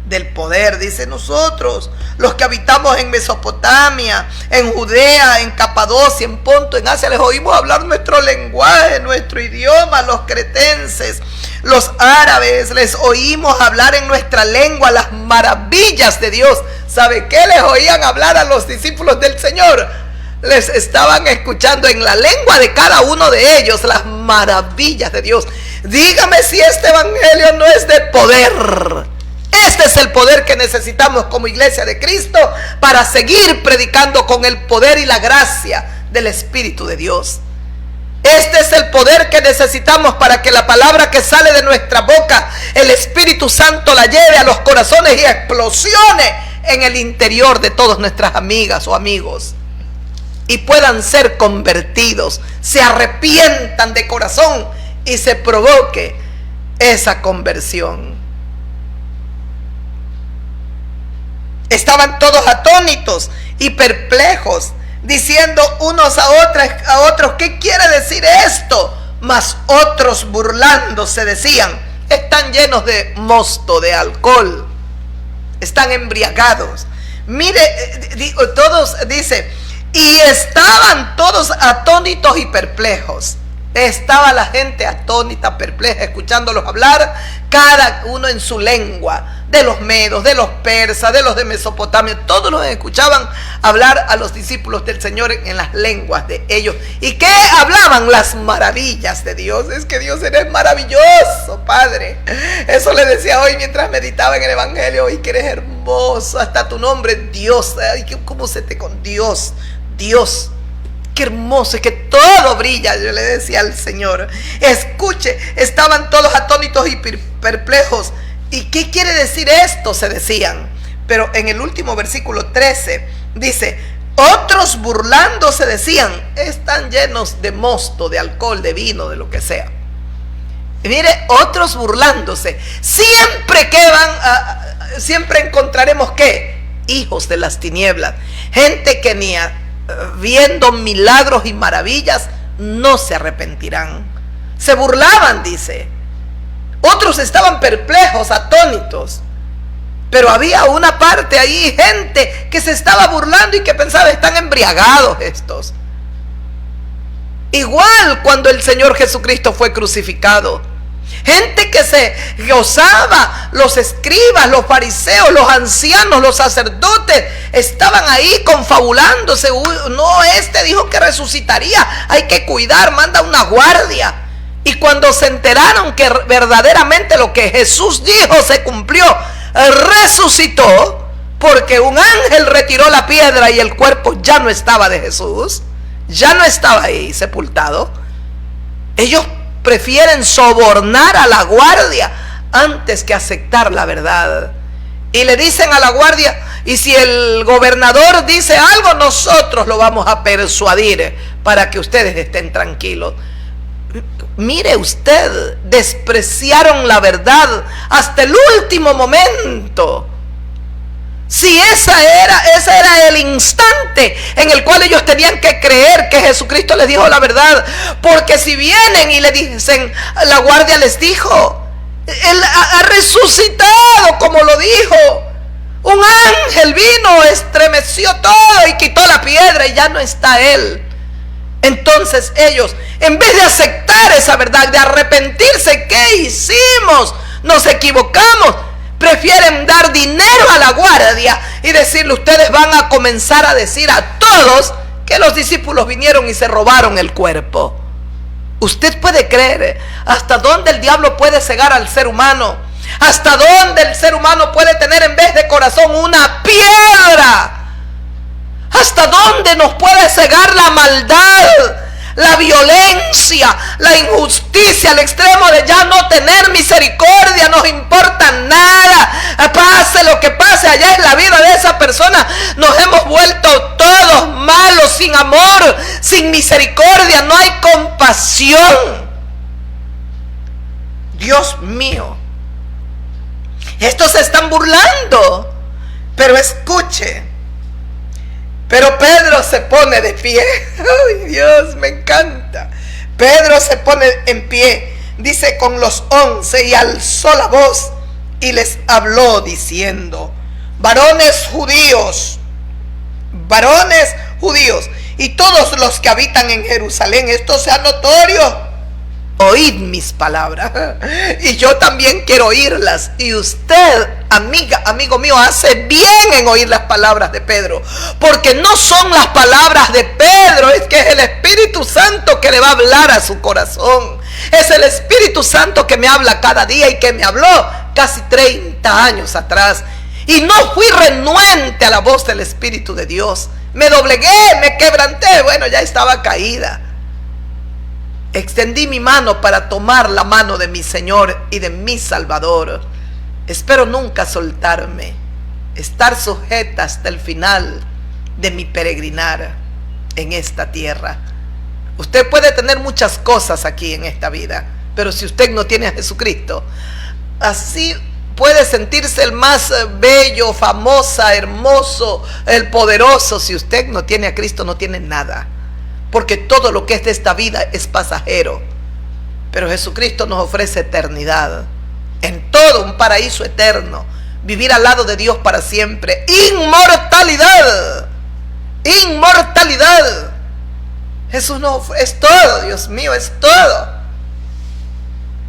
del poder. Dice: nosotros, los que habitamos en Mesopotamia, en Judea, en Capadocia, en Ponto, en Asia, les oímos hablar nuestro lenguaje, nuestro idioma. Los cretenses, los árabes, les oímos hablar en nuestra lengua las maravillas de Dios. ¿Sabe qué les oían hablar a los discípulos del Señor? Les estaban escuchando en la lengua de cada uno de ellos las maravillas de Dios. Dígame si este evangelio no es de poder. Este es el poder que necesitamos como iglesia de Cristo para seguir predicando con el poder y la gracia del Espíritu de Dios. Este es el poder que necesitamos para que la palabra que sale de nuestra boca, el Espíritu Santo la lleve a los corazones y explosione en el interior de todas nuestras amigas o amigos, y puedan ser convertidos, se arrepientan de corazón y se provoque esa conversión. Estaban todos atónitos y perplejos, diciendo unos a otros: ¿qué quiere decir esto? Mas otros, burlándose, decían: están llenos de mosto, de alcohol, están embriagados. Mire, todos, dice, y estaban todos atónitos y perplejos. Estaba la gente atónita, perpleja, escuchándolos hablar, cada uno en su lengua. de los medos, de los persas, de los de Mesopotamia. Todos los escuchaban hablar a los discípulos del Señor en las lenguas de ellos. ¿Y qué hablaban? Las maravillas de Dios. Es que Dios eres maravilloso, Padre. Eso le decía hoy mientras meditaba en el Evangelio. Y que eres hermoso, hasta tu nombre, Dios. Ay, ¿cómo se te con Dios? Dios. Qué hermoso, es que todo brilla. Yo le decía al Señor, escuche, estaban todos atónitos y perplejos. ¿Y qué quiere decir esto? Se decían. Pero en el último versículo 13 dice, otros burlándose decían, están llenos de mosto, de alcohol, de vino, de lo que sea. Y mire, otros burlándose. Siempre siempre encontraremos ¿qué? Hijos de las tinieblas. Gente que ni viendo milagros y maravillas no se arrepentirán. Se burlaban, dice. Otros estaban perplejos, atónitos. Pero había una parte ahí, gente que se estaba burlando y que pensaba, están embriagados estos. Igual cuando el Señor Jesucristo fue crucificado. Gente que se gozaba, los escribas, los fariseos, los ancianos, los sacerdotes, estaban ahí confabulándose. Uy, no, este dijo que resucitaría, hay que cuidar, manda una guardia. Y cuando se enteraron que verdaderamente lo que Jesús dijo se cumplió, resucitó, porque un ángel retiró la piedra y el cuerpo ya no estaba de Jesús, ya no estaba ahí sepultado. Ellos prefieren sobornar a la guardia antes que aceptar la verdad. Y le dicen a la guardia, y si el gobernador dice algo, nosotros lo vamos a persuadir para que ustedes estén tranquilos. Mire usted, despreciaron la verdad hasta el último momento. Si ese era el instante en el cual ellos tenían que creer que Jesucristo les dijo la verdad. Porque si vienen y le dicen, la guardia les dijo, Él ha resucitado como lo dijo. Un ángel vino, estremeció todo y quitó la piedra y ya no está Él. Entonces ellos, en vez de aceptar esa verdad, de arrepentirse, ¿qué hicimos? Nos equivocamos. Prefieren dar dinero a la guardia y decirle, ustedes van a comenzar a decir a todos que los discípulos vinieron y se robaron el cuerpo. Usted puede creer hasta dónde el diablo puede cegar al ser humano, hasta dónde el ser humano puede tener en vez de corazón una piedra, hasta dónde nos puede cegar la maldad, la violencia, la injusticia, al extremo de ya no tener misericordia, no importa nada, pase lo que pase allá en la vida de esa persona. Nos hemos vuelto todos malos, sin amor, sin misericordia, no hay compasión. Dios mío, estos se están burlando, pero escuche. Pero Pedro se pone de pie. Ay, Dios, me encanta. Pedro se pone en pie, dice, con los 11, y alzó la voz y les habló diciendo, varones judíos, y todos los que habitan en Jerusalén, esto sea notorio. Oíd mis palabras, y yo también quiero oírlas. Y usted, amigo mío, hace bien en oír las palabras de Pedro, porque no son las palabras de Pedro, es que es el Espíritu Santo que le va a hablar a su corazón. Es el Espíritu Santo que me habla cada día y que me habló casi 30 años atrás. Y no fui renuente a la voz del Espíritu de Dios. Me doblegué, me quebranté, bueno, ya estaba caída. Extendí mi mano para tomar la mano de mi Señor y de mi Salvador. Espero nunca soltarme, estar sujeta hasta el final de mi peregrinar en esta tierra. Usted puede tener muchas cosas aquí en esta vida, pero si usted no tiene a Jesucristo, así puede sentirse el más bello, famosa, hermoso, el poderoso. Si usted no tiene a Cristo, no tiene nada. Porque todo lo que es de esta vida es pasajero. Pero Jesucristo nos ofrece eternidad. En todo un paraíso eterno. Vivir al lado de Dios para siempre. Inmortalidad. Inmortalidad. Jesús es todo, Dios mío, es todo.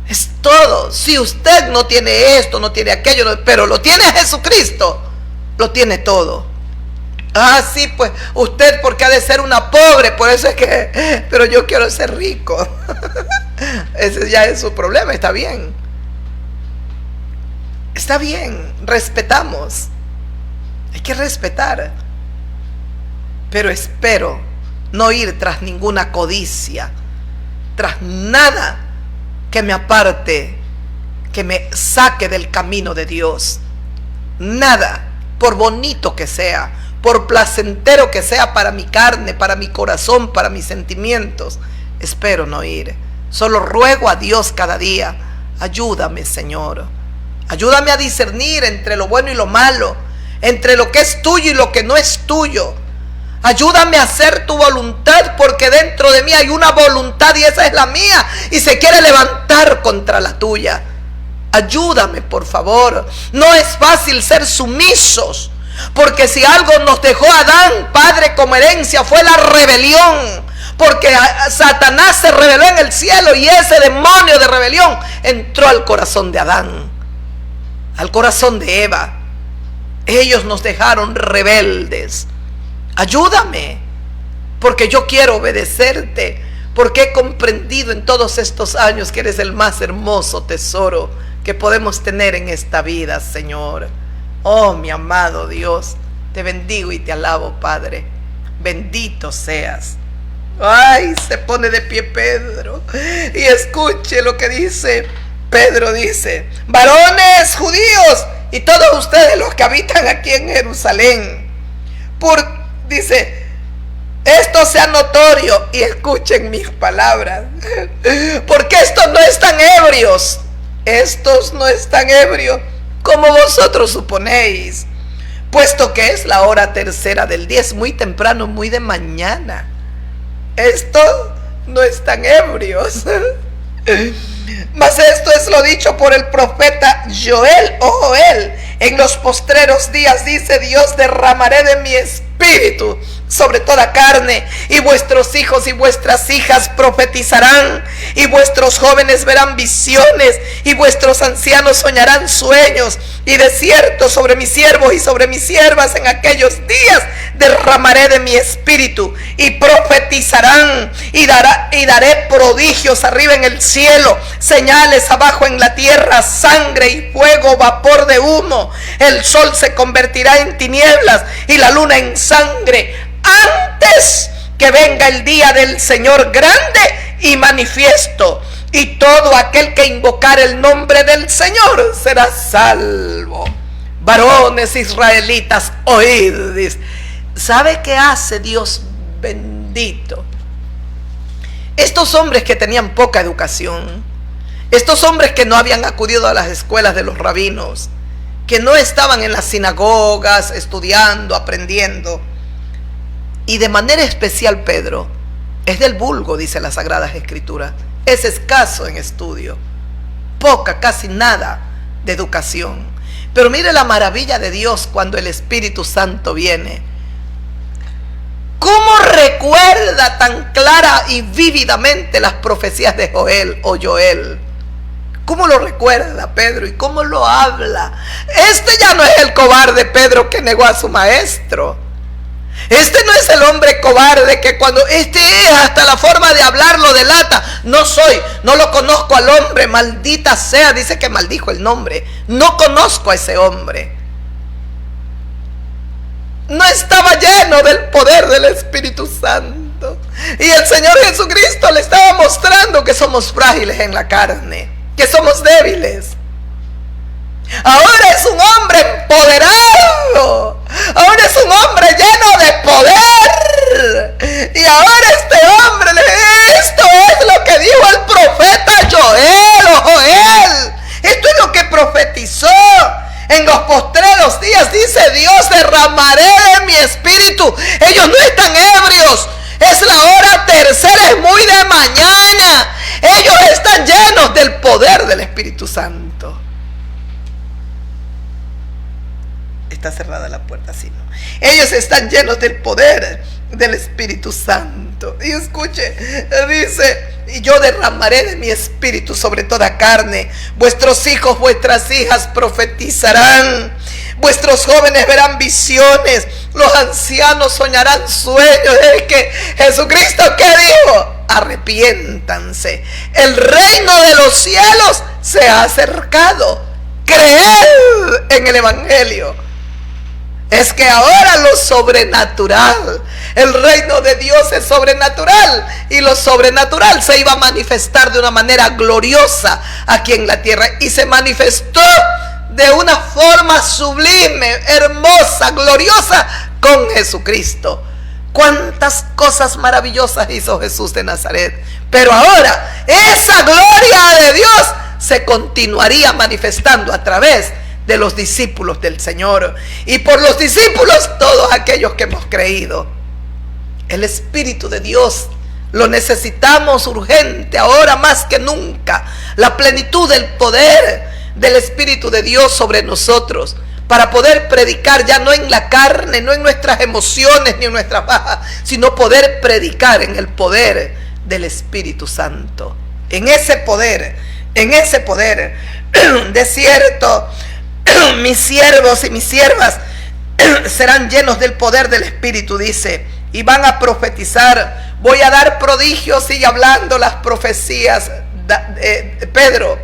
Es todo. Si usted no tiene esto, no tiene aquello, pero lo tiene a Jesucristo, lo tiene todo. Ah, sí, pues usted porque ha de ser una pobre, por eso es que, pero yo quiero ser rico. Ese ya es su problema, está bien. Está bien, respetamos. Hay que respetar. Pero espero no ir tras ninguna codicia, tras nada que me aparte, que me saque del camino de Dios. Nada, por bonito que sea, por placentero que sea para mi carne, para mi corazón, para mis sentimientos, espero no ir. Solo ruego a Dios cada día, ayúdame, Señor. Ayúdame a discernir entre lo bueno y lo malo, entre lo que es tuyo y lo que no es tuyo. Ayúdame a hacer tu voluntad, porque dentro de mí hay una voluntad y esa es la mía, y se quiere levantar contra la tuya. Ayúdame, por favor. No es fácil ser sumisos, porque si algo nos dejó Adán, padre, como herencia, fue la rebelión. Porque Satanás se rebeló en el cielo y ese demonio de rebelión entró al corazón de Adán, al corazón de Eva. Ellos nos dejaron rebeldes. Ayúdame, porque yo quiero obedecerte, porque he comprendido en todos estos años que eres el más hermoso tesoro que podemos tener en esta vida, Señor. Oh, mi amado Dios, te bendigo y te alabo, Padre. Bendito seas. Ay, se pone de pie Pedro y escuche lo que dice. Pedro dice: varones judíos y todos ustedes los que habitan aquí en Jerusalén, dice, esto sea notorio, y escuchen mis palabras, porque estos no están ebrios como vosotros suponéis, puesto que es la hora tercera del día, es muy temprano, muy de mañana. Estos no están ebrios. Mas esto es lo dicho por el profeta Joel o Joel. En los postreros días, dice Dios, derramaré de mi espíritu sobre toda carne, y vuestros hijos y vuestras hijas profetizarán, y vuestros jóvenes verán visiones, y vuestros ancianos soñarán sueños. Y de cierto sobre mis siervos y sobre mis siervas en aquellos días derramaré de mi espíritu, y profetizarán, y daré prodigios arriba en el cielo, señales abajo en la tierra, sangre y fuego, vapor de humo. El sol se convertirá en tinieblas y la luna en sangre, antes que venga el día del Señor grande y manifiesto, y todo aquel que invocar el nombre del Señor será salvo. Varones israelitas, oíd. ¿Sabe qué hace Dios bendito? Estos hombres que tenían poca educación, estos hombres que no habían acudido a las escuelas de los rabinos, que no estaban en las sinagogas estudiando, aprendiendo, y de manera especial Pedro, es del vulgo, dice las Sagradas Escrituras, es escaso en estudio, poca, casi nada de educación. Pero mire la maravilla de Dios cuando el Espíritu Santo viene. ¿Cómo recuerda tan clara y vívidamente las profecías de Joel o Joel? ¿Cómo lo recuerda Pedro y cómo lo habla? Este ya no es el cobarde Pedro que negó a su maestro. Este no es el hombre cobarde que cuando hasta la forma de hablar lo delata. No lo conozco al hombre, maldita sea, dice que maldijo el nombre. No conozco a ese hombre. No estaba lleno del poder del Espíritu Santo. Y el Señor Jesucristo le estaba mostrando que somos frágiles en la carne, que somos débiles. Ahora es un hombre empoderado. Ahora es un hombre lleno de poder. Y ahora este hombre, esto es lo que dijo el profeta Joel o Joel. Esto es lo que profetizó. En los postreros días, dice Dios, derramaré de mi espíritu. Ellos no están ebrios. Es la hora tercera, es muy de mañana. Ellos están llenos del poder del Espíritu Santo. Está cerrada la puerta, sí, ¿no? Ellos están llenos del poder del Espíritu Santo. Y escuche, dice, y yo derramaré de mi espíritu sobre toda carne. Vuestros hijos, vuestras hijas profetizarán. Vuestros jóvenes verán visiones. Los ancianos soñarán sueños. Es que Jesucristo, ¿qué dijo? Arrepiéntanse. El reino de los cielos se ha acercado. Creed en el evangelio. Es que ahora lo sobrenatural, el reino de Dios es sobrenatural, y lo sobrenatural se iba a manifestar de una manera gloriosa aquí en la tierra, y se manifestó de una forma sublime, hermosa, gloriosa con Jesucristo. Cuántas cosas maravillosas hizo Jesús de Nazaret. Pero ahora esa gloria de Dios se continuaría manifestando a través de los discípulos del Señor, y por los discípulos todos aquellos que hemos creído. El Espíritu de Dios lo necesitamos urgente, ahora más que nunca. La plenitud del poder del Espíritu de Dios sobre nosotros, para poder predicar ya no en la carne, no en nuestras emociones ni en nuestras bajas, sino poder predicar en el poder del Espíritu Santo. En ese poder, de cierto, mis siervos y mis siervas serán llenos del poder del Espíritu, dice, y van a profetizar. Voy a dar prodigios, sigue hablando las profecías Pedro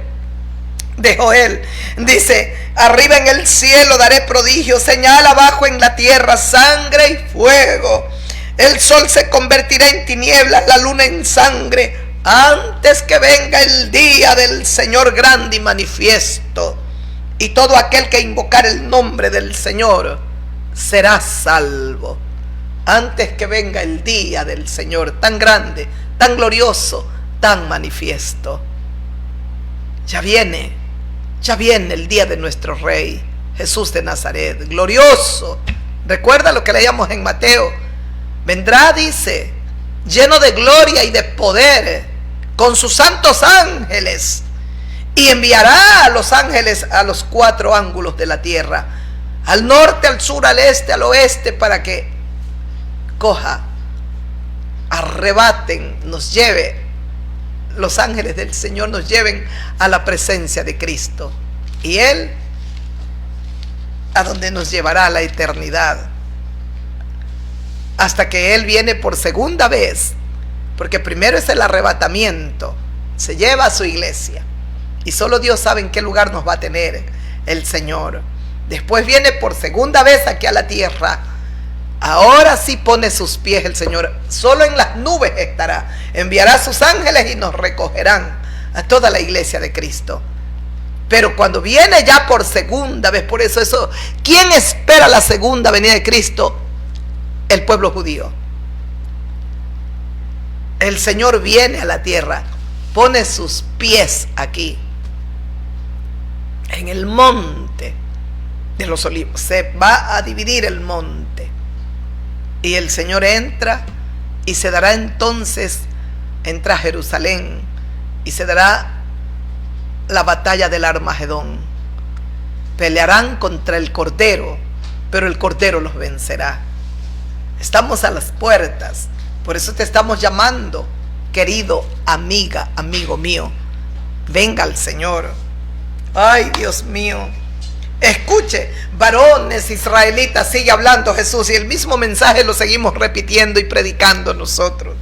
de Joel. Dice: arriba en el cielo daré prodigios, señal abajo en la tierra, sangre y fuego. El sol se convertirá en tinieblas, la luna en sangre, antes que venga el día del Señor grande y manifiesto. Y todo aquel que invocar el nombre del Señor será salvo. Antes que venga el día del Señor tan grande, tan glorioso, tan manifiesto. Ya viene el día de nuestro Rey, Jesús de Nazaret, glorioso. Recuerda lo que leíamos en Mateo. Vendrá, dice, lleno de gloria y de poder, con sus santos ángeles, y enviará a los ángeles a los 4 ángulos de la tierra, al norte, al sur, al este, al oeste, para que coja, arrebaten, nos lleve, los ángeles del Señor nos lleven a la presencia de Cristo, y Él a donde nos llevará a la eternidad, hasta que Él viene por segunda vez, porque primero es el arrebatamiento, se lleva a su iglesia, y solo Dios sabe en qué lugar nos va a tener el Señor. Después viene por segunda vez aquí a la tierra. Ahora sí pone sus pies el Señor, solo en las nubes estará, enviará a sus ángeles y nos recogerán a toda la iglesia de Cristo. Pero cuando viene ya por segunda vez, por eso, ¿quién espera la segunda venida de Cristo? El pueblo judío. El Señor viene a la tierra, pone sus pies aquí, en el monte de los olivos. Se va a dividir el monte, y el Señor entra, y se dará entonces, entra a Jerusalén, y se dará la batalla del Armagedón. Pelearán contra el Cordero, pero el Cordero los vencerá. Estamos a las puertas, por eso te estamos llamando, querido amiga, amigo mío. Venga al Señor. Ay, Dios mío. Escuche, varones israelitas, sigue hablando Jesús, y el mismo mensaje lo seguimos repitiendo y predicando nosotros.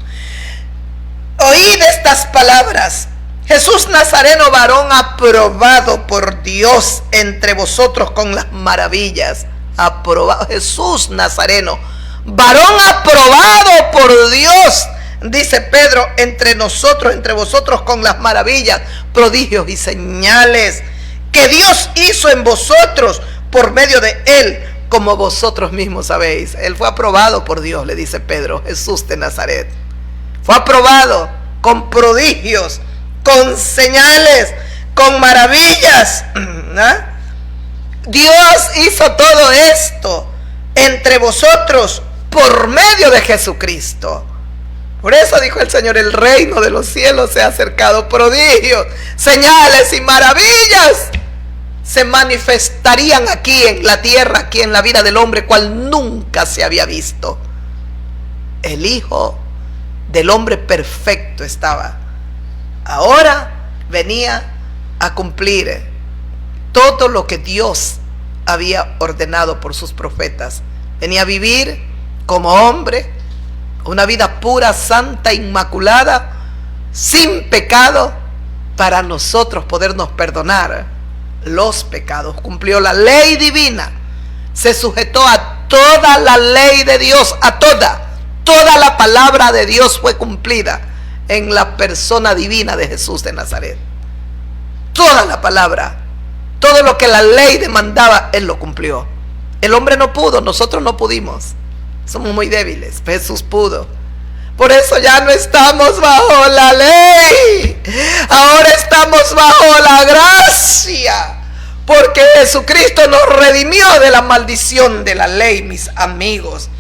Oíd estas palabras: Jesús Nazareno, varón aprobado por Dios entre vosotros con las maravillas. Aprobado, Jesús Nazareno, varón aprobado por Dios, dice Pedro, entre nosotros, entre vosotros con las maravillas, prodigios y señales que Dios hizo en vosotros por medio de Él, como vosotros mismos sabéis. Él fue aprobado por Dios, le dice Pedro, Jesús de Nazaret. Fue aprobado con prodigios, con señales, con maravillas. ¿Ah? Dios hizo todo esto entre vosotros por medio de Jesucristo. Por eso dijo el Señor: el reino de los cielos se ha acercado. Prodigios, señales y maravillas se manifestarían aquí en la tierra, aquí en la vida del hombre, cual nunca se había visto. El Hijo del hombre perfecto estaba Ahora venía a cumplir todo lo que Dios había ordenado por sus profetas. Venía a vivir como hombre, una vida pura, santa, inmaculada, sin pecado, para nosotros podernos perdonar los pecados. Cumplió la ley divina, se sujetó a toda la ley de Dios, a toda la palabra de Dios fue cumplida en la persona divina de Jesús de Nazaret. Toda la palabra, todo lo que la ley demandaba, Él lo cumplió. El hombre no pudo, nosotros no pudimos, somos muy débiles, Jesús pudo. Por eso ya no estamos bajo la ley, ahora estamos bajo la gracia, porque Jesucristo nos redimió de la maldición de la ley, mis amigos.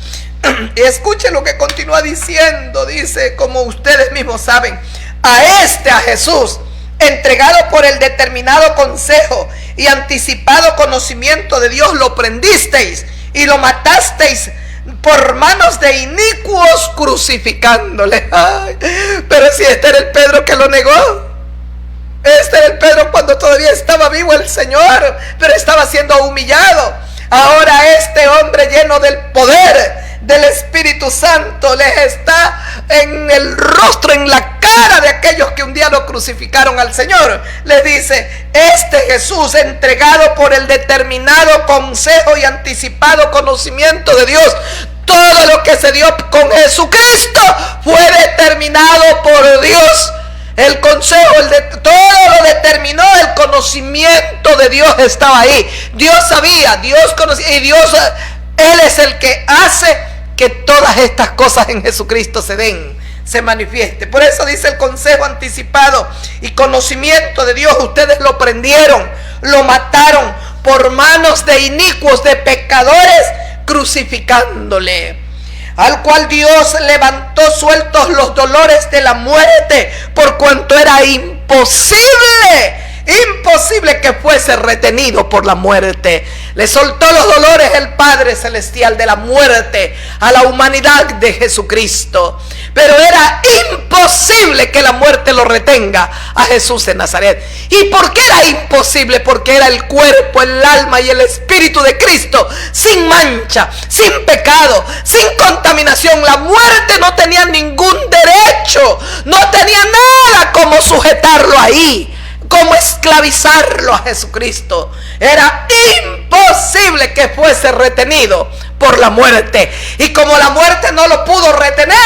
Y escuchen lo que continúa diciendo, dice, como ustedes mismos saben, a Jesús, entregado por el determinado consejo y anticipado conocimiento de Dios, lo prendisteis y lo matasteis por manos de inicuos, crucificándole. Ay, pero si este era el Pedro que lo negó, este era el Pedro cuando todavía estaba vivo el Señor, pero estaba siendo humillado. Ahora este hombre lleno del poder del Espíritu Santo les está en el rostro, en la cara de aquellos que un día lo crucificaron al Señor. Les dice, este Jesús, entregado por el determinado consejo y anticipado conocimiento de Dios, todo lo que se dio con Jesucristo fue determinado por Dios. El consejo, todo lo determinó, el conocimiento de Dios estaba ahí. Dios sabía, Dios conocía, y Dios, Él es el que hace que todas estas cosas en Jesucristo se den, se manifieste. Por eso dice el consejo anticipado y conocimiento de Dios, ustedes lo prendieron, lo mataron por manos de inicuos, de pecadores, crucificándole, al cual Dios levantó sueltos los dolores de la muerte, por cuanto era imposible que fuese retenido por la muerte. Le soltó los dolores el Padre Celestial de la muerte a la humanidad de Jesucristo. Pero era imposible que la muerte lo retenga a Jesús de Nazaret. ¿Y por qué era imposible? Porque era el cuerpo, el alma y el espíritu de Cristo, sin mancha, sin pecado, sin contaminación. La muerte no tenía ningún derecho, no tenía nada como sujetarlo ahí, como esclavizarlo a Jesucristo. Era imposible que fuese retenido por la muerte. Y como la muerte no lo pudo retener,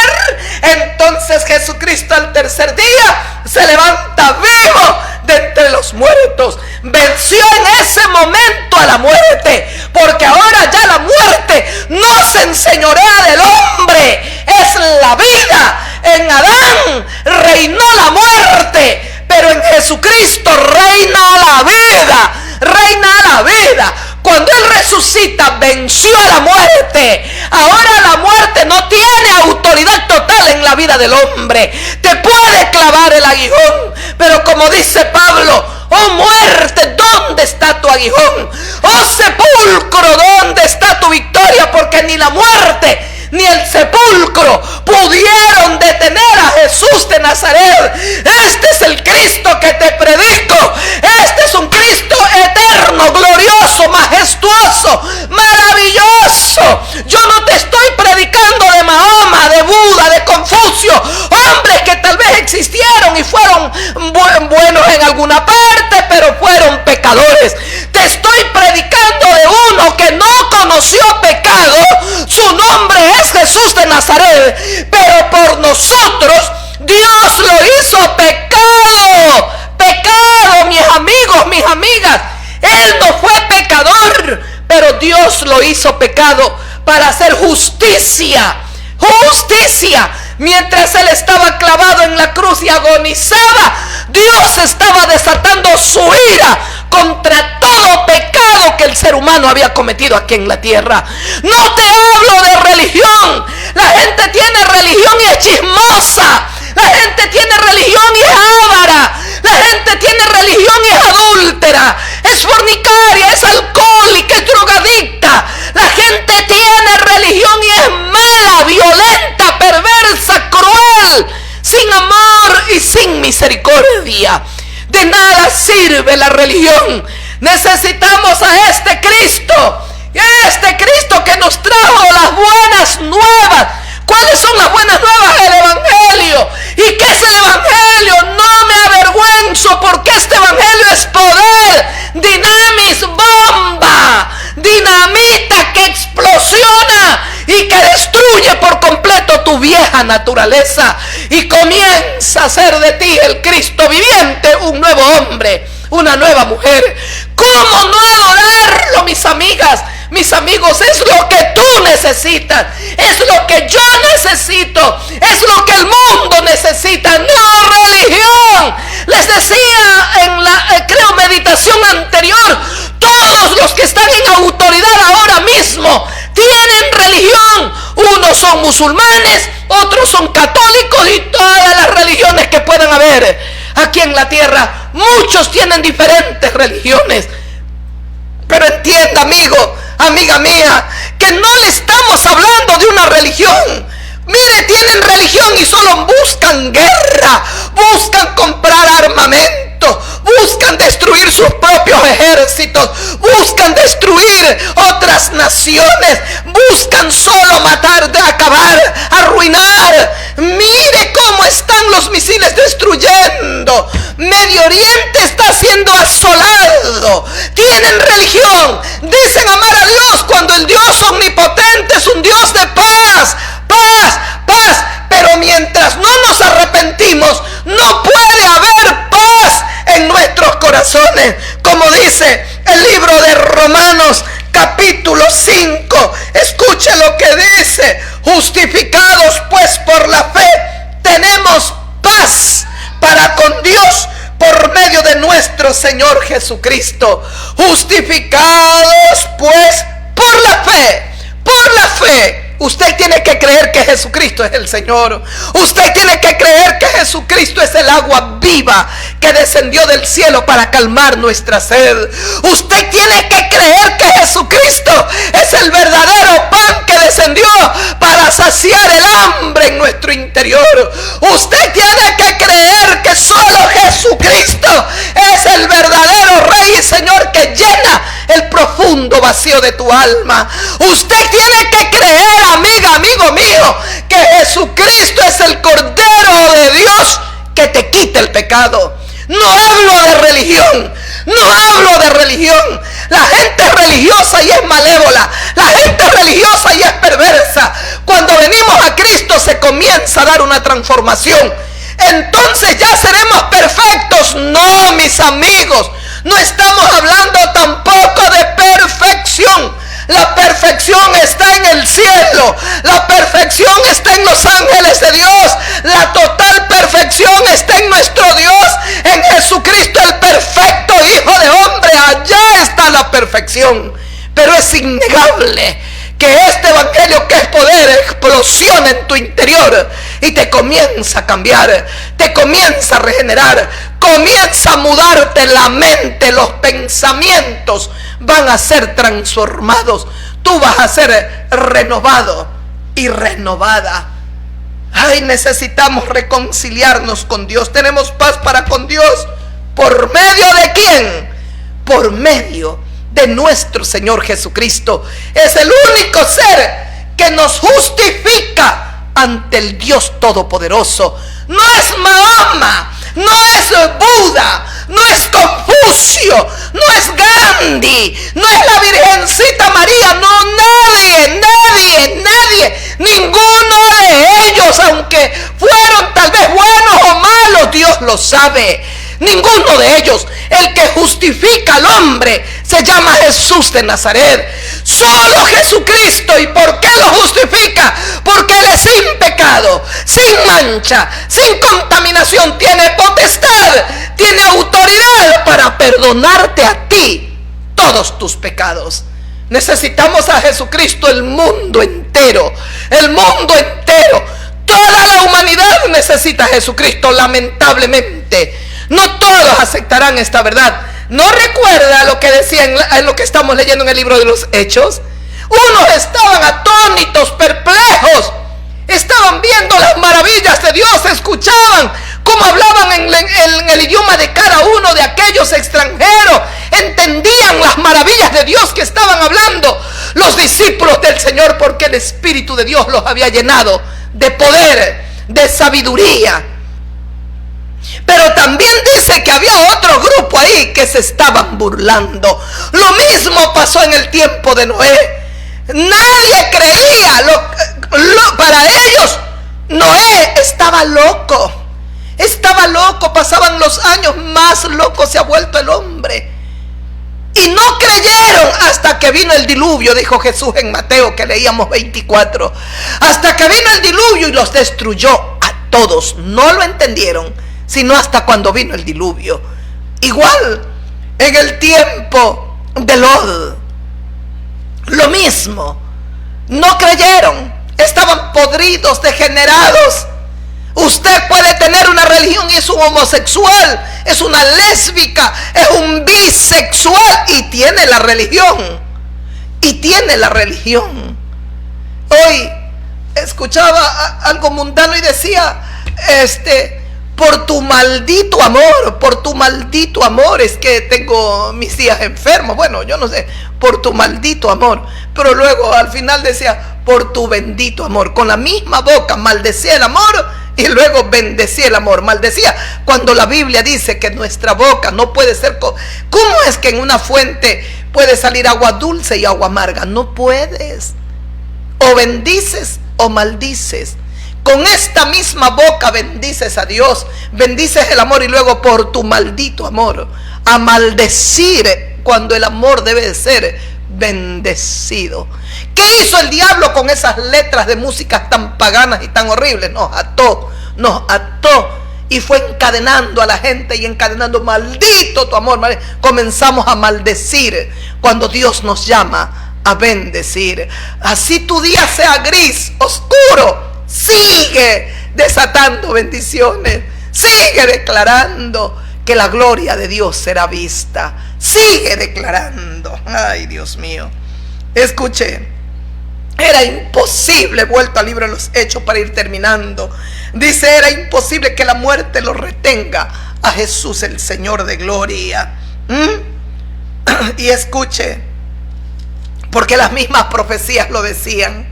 entonces Jesucristo al tercer día se levanta vivo de entre los muertos. Venció en ese momento a la muerte, porque ahora ya la muerte no se enseñorea del hombre, es la vida. En Adán reinó la muerte, pero en Jesucristo reina la vida, reina la vida. Cuando Él resucita, venció a la muerte. Ahora la muerte no tiene autoridad total en la vida del hombre. Te puede clavar el aguijón, pero como dice Pablo, oh muerte, ¿dónde está tu aguijón? Oh sepulcro, ¿dónde está tu victoria? Porque ni la muerte ni el sepulcro pudieron detener a Jesús de Nazaret. Este es el Cristo que te predico. Este es un Cristo eterno, glorioso, majestuoso, maravilloso. Yo no te estoy predicando de Mahoma, de Buda, de Confucio, hombres que tal vez existieron y fueron buenos en alguna parte, pero fueron pecadores. Te estoy predicando de uno que no conoció pecado. Su nombre es Jesús de Nazaret, pero por nosotros Dios lo hizo pecado. Pecado, mis amigos, mis amigas. Él no fue pecador, pero Dios lo hizo pecado para hacer justicia. Justicia. Mientras Él estaba clavado en la cruz y agonizaba, Dios estaba desatando su ira contra todo pecado que el ser humano había cometido aquí en la tierra. No te hablo de religión. La gente tiene religión y es chismosa. La gente tiene religión y es avara. La gente tiene religión y es adúltera, es fornicaria, es alcohólica, es drogadicta. La gente tiene religión y es mala, violenta, perversa, cruel, sin amor y sin misericordia. día. De nada sirve la religión. Necesitamos a este Cristo que nos trajo las buenas nuevas. ¿Cuáles son las buenas nuevas? El Evangelio. ¿Y qué es el Evangelio? No me avergüenzo, porque este Evangelio es poder, dinamis, bomba, dinamita que explosiona y que destruye por completo tu vieja naturaleza y comienza a hacer de ti, el Cristo viviente, un nuevo hombre, una nueva mujer. ¿Cómo no adorarlo, mis amigas? Mis amigos, es lo que tú necesitas, es lo que yo necesito, es lo que el mundo necesita, no religión. Les decía en la, meditación anterior, todos los que están en autoridad ahora mismo tienen religión. Unos son musulmanes, otros son católicos y todas las religiones que puedan haber aquí en la tierra. Muchos tienen diferentes religiones. Pero entienda, amigo, amiga mía, que no le estamos hablando de una religión. Mire, tienen religión y solo buscan guerra, buscan comprar armamento, buscan destruir sus propios ejércitos, buscan destruir otras naciones, buscan solo matar, acabar, arruinar. Mire cómo están los misiles destruyendo. Medio Oriente está siendo asolado. Tienen religión, dicen amar a Dios cuando el Dios omnipotente es un Dios de paz, paz, paz. Pero mientras no nos arrepentimos, no puede haber paz en nuestros corazones. Como dice el libro de Romanos capítulo 5, escuche lo que dice: justificados pues por la fe, tenemos paz para con Dios por medio de nuestro Señor Jesucristo. Justificados pues por la fe, por la fe. Usted tiene que creer que Jesucristo es el Señor. Usted tiene que creer que Jesucristo es el agua viva que descendió del cielo para calmar nuestra sed. Usted tiene que creer que Jesucristo es el verdadero pan que descendió para saciar el hambre en nuestro interior. Usted tiene que creer que solo Jesucristo es el verdadero Rey y Señor que llena el profundo vacío de tu alma. Usted tiene que creer, amiga, amigo mío, que Jesucristo es el Cordero de Dios que te quita el pecado. No hablo de religión, no hablo de religión. La gente es religiosa y es malévola, la gente es religiosa y es perversa. Cuando venimos a Cristo se comienza a dar una transformación. Entonces ya seremos perfectos. No, mis amigos, no estamos hablando tampoco de perfección. La perfección está en el cielo. La perfección está en los ángeles de Dios. La total perfección está en nuestro Dios, en Jesucristo, el perfecto Hijo de hombre. Allá está la perfección. Pero es innegable que este evangelio, que es poder, explosiona en tu interior y te comienza a cambiar, te comienza a regenerar, comienza a mudarte la mente, los pensamientos van a ser transformados. Tú vas a ser renovado y renovada. Ay, necesitamos reconciliarnos con Dios. Tenemos paz para con Dios. ¿Por medio de quién? Por medio de nuestro Señor Jesucristo. Es el único ser que nos justifica ante el Dios Todopoderoso. No es Mahoma, no es Buda, no es Confucio, no es Gandhi, no es la Virgencita María. No, nadie, ninguno de ellos, aunque fueron tal vez buenos o malos, Dios lo sabe. Ninguno de ellos. El que justifica al hombre se llama Jesús de Nazaret. Solo Jesucristo. ¿Y por qué lo justifica? Porque Él es sin pecado, sin mancha, sin contaminación. Tiene potestad, tiene autoridad para perdonarte a ti todos tus pecados. Necesitamos a Jesucristo, el mundo entero. El mundo entero. Toda la humanidad necesita a Jesucristo, lamentablemente. No todos aceptarán esta verdad. ¿No recuerda lo que decía en lo que estamos leyendo en el libro de los Hechos? Unos estaban atónitos, perplejos. estaban viendo las maravillas de Dios, escuchaban cómo hablaban en el idioma de cada uno de aquellos extranjeros, entendían las maravillas de Dios que estaban hablando los discípulos del Señor, porque el Espíritu de Dios los había llenado de poder, de sabiduría. Pero también dice que había otro grupo ahí que se estaban burlando. Lo mismo pasó en el tiempo de Noé. Nadie creía. Para ellos Noé estaba loco. Estaba loco. Pasaban los años, más loco se ha vuelto el hombre. Y no creyeron hasta que vino el diluvio, dijo Jesús en Mateo, que leíamos 24. Hasta que vino el diluvio y los destruyó a todos. No lo entendieron, sino hasta cuando vino el diluvio. Igual en el tiempo de Lot, lo mismo. No creyeron, estaban podridos, degenerados. Usted puede tener una religión y es un homosexual, es una lésbica, es un bisexual y tiene la religión. Y tiene la religión. Hoy escuchaba algo mundano y decía, por tu maldito amor, es que tengo mis días enfermos. Bueno, yo no sé, por tu maldito amor. Pero luego al final decía, por tu bendito amor. Con la misma boca maldecía el amor y luego bendecía el amor. Maldecía cuando la Biblia dice que nuestra boca no puede ser... ¿Cómo es que en una fuente puede salir agua dulce y agua amarga? No puedes. O bendices o maldices. Con esta misma boca bendices a Dios, bendices el amor y luego por tu maldito amor a maldecir cuando el amor debe de ser bendecido. ¿Qué hizo el diablo con esas letras de música tan paganas y tan horribles? Nos ató y fue encadenando a la gente y encadenando, maldito tu amor. Comenzamos a maldecir cuando Dios nos llama a bendecir. Así tu día sea gris, oscuro, sigue desatando bendiciones, sigue declarando que la gloria de Dios será vista, sigue declarando. Ay, Dios mío, escuche, era imposible, vuelto al libro de los Hechos para ir terminando, dice, era imposible que la muerte lo retenga a Jesús, el Señor de gloria. Y escuche, porque las mismas profecías lo decían.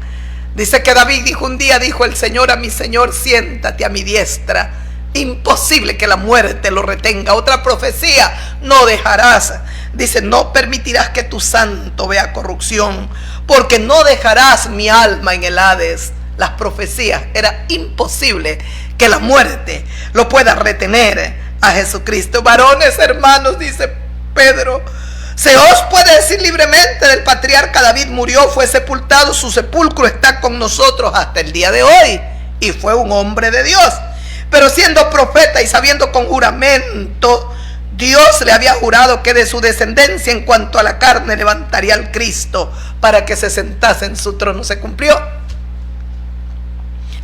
Dice que David dijo un día, dijo el Señor a mi Señor, siéntate a mi diestra. Imposible que la muerte lo retenga. Otra profecía, no dejarás. Dice, no permitirás que tu santo vea corrupción, porque no dejarás mi alma en el Hades. Las profecías, era imposible que la muerte lo pueda retener a Jesucristo. Varones, hermanos, dice Pedro, se os puede decir libremente, del patriarca David murió, fue sepultado, su sepulcro está con nosotros hasta el día de hoy, y fue un hombre de Dios. Pero siendo profeta y sabiendo con juramento, Dios le había jurado que de su descendencia en cuanto a la carne levantaría al Cristo para que se sentase en su trono. Se cumplió.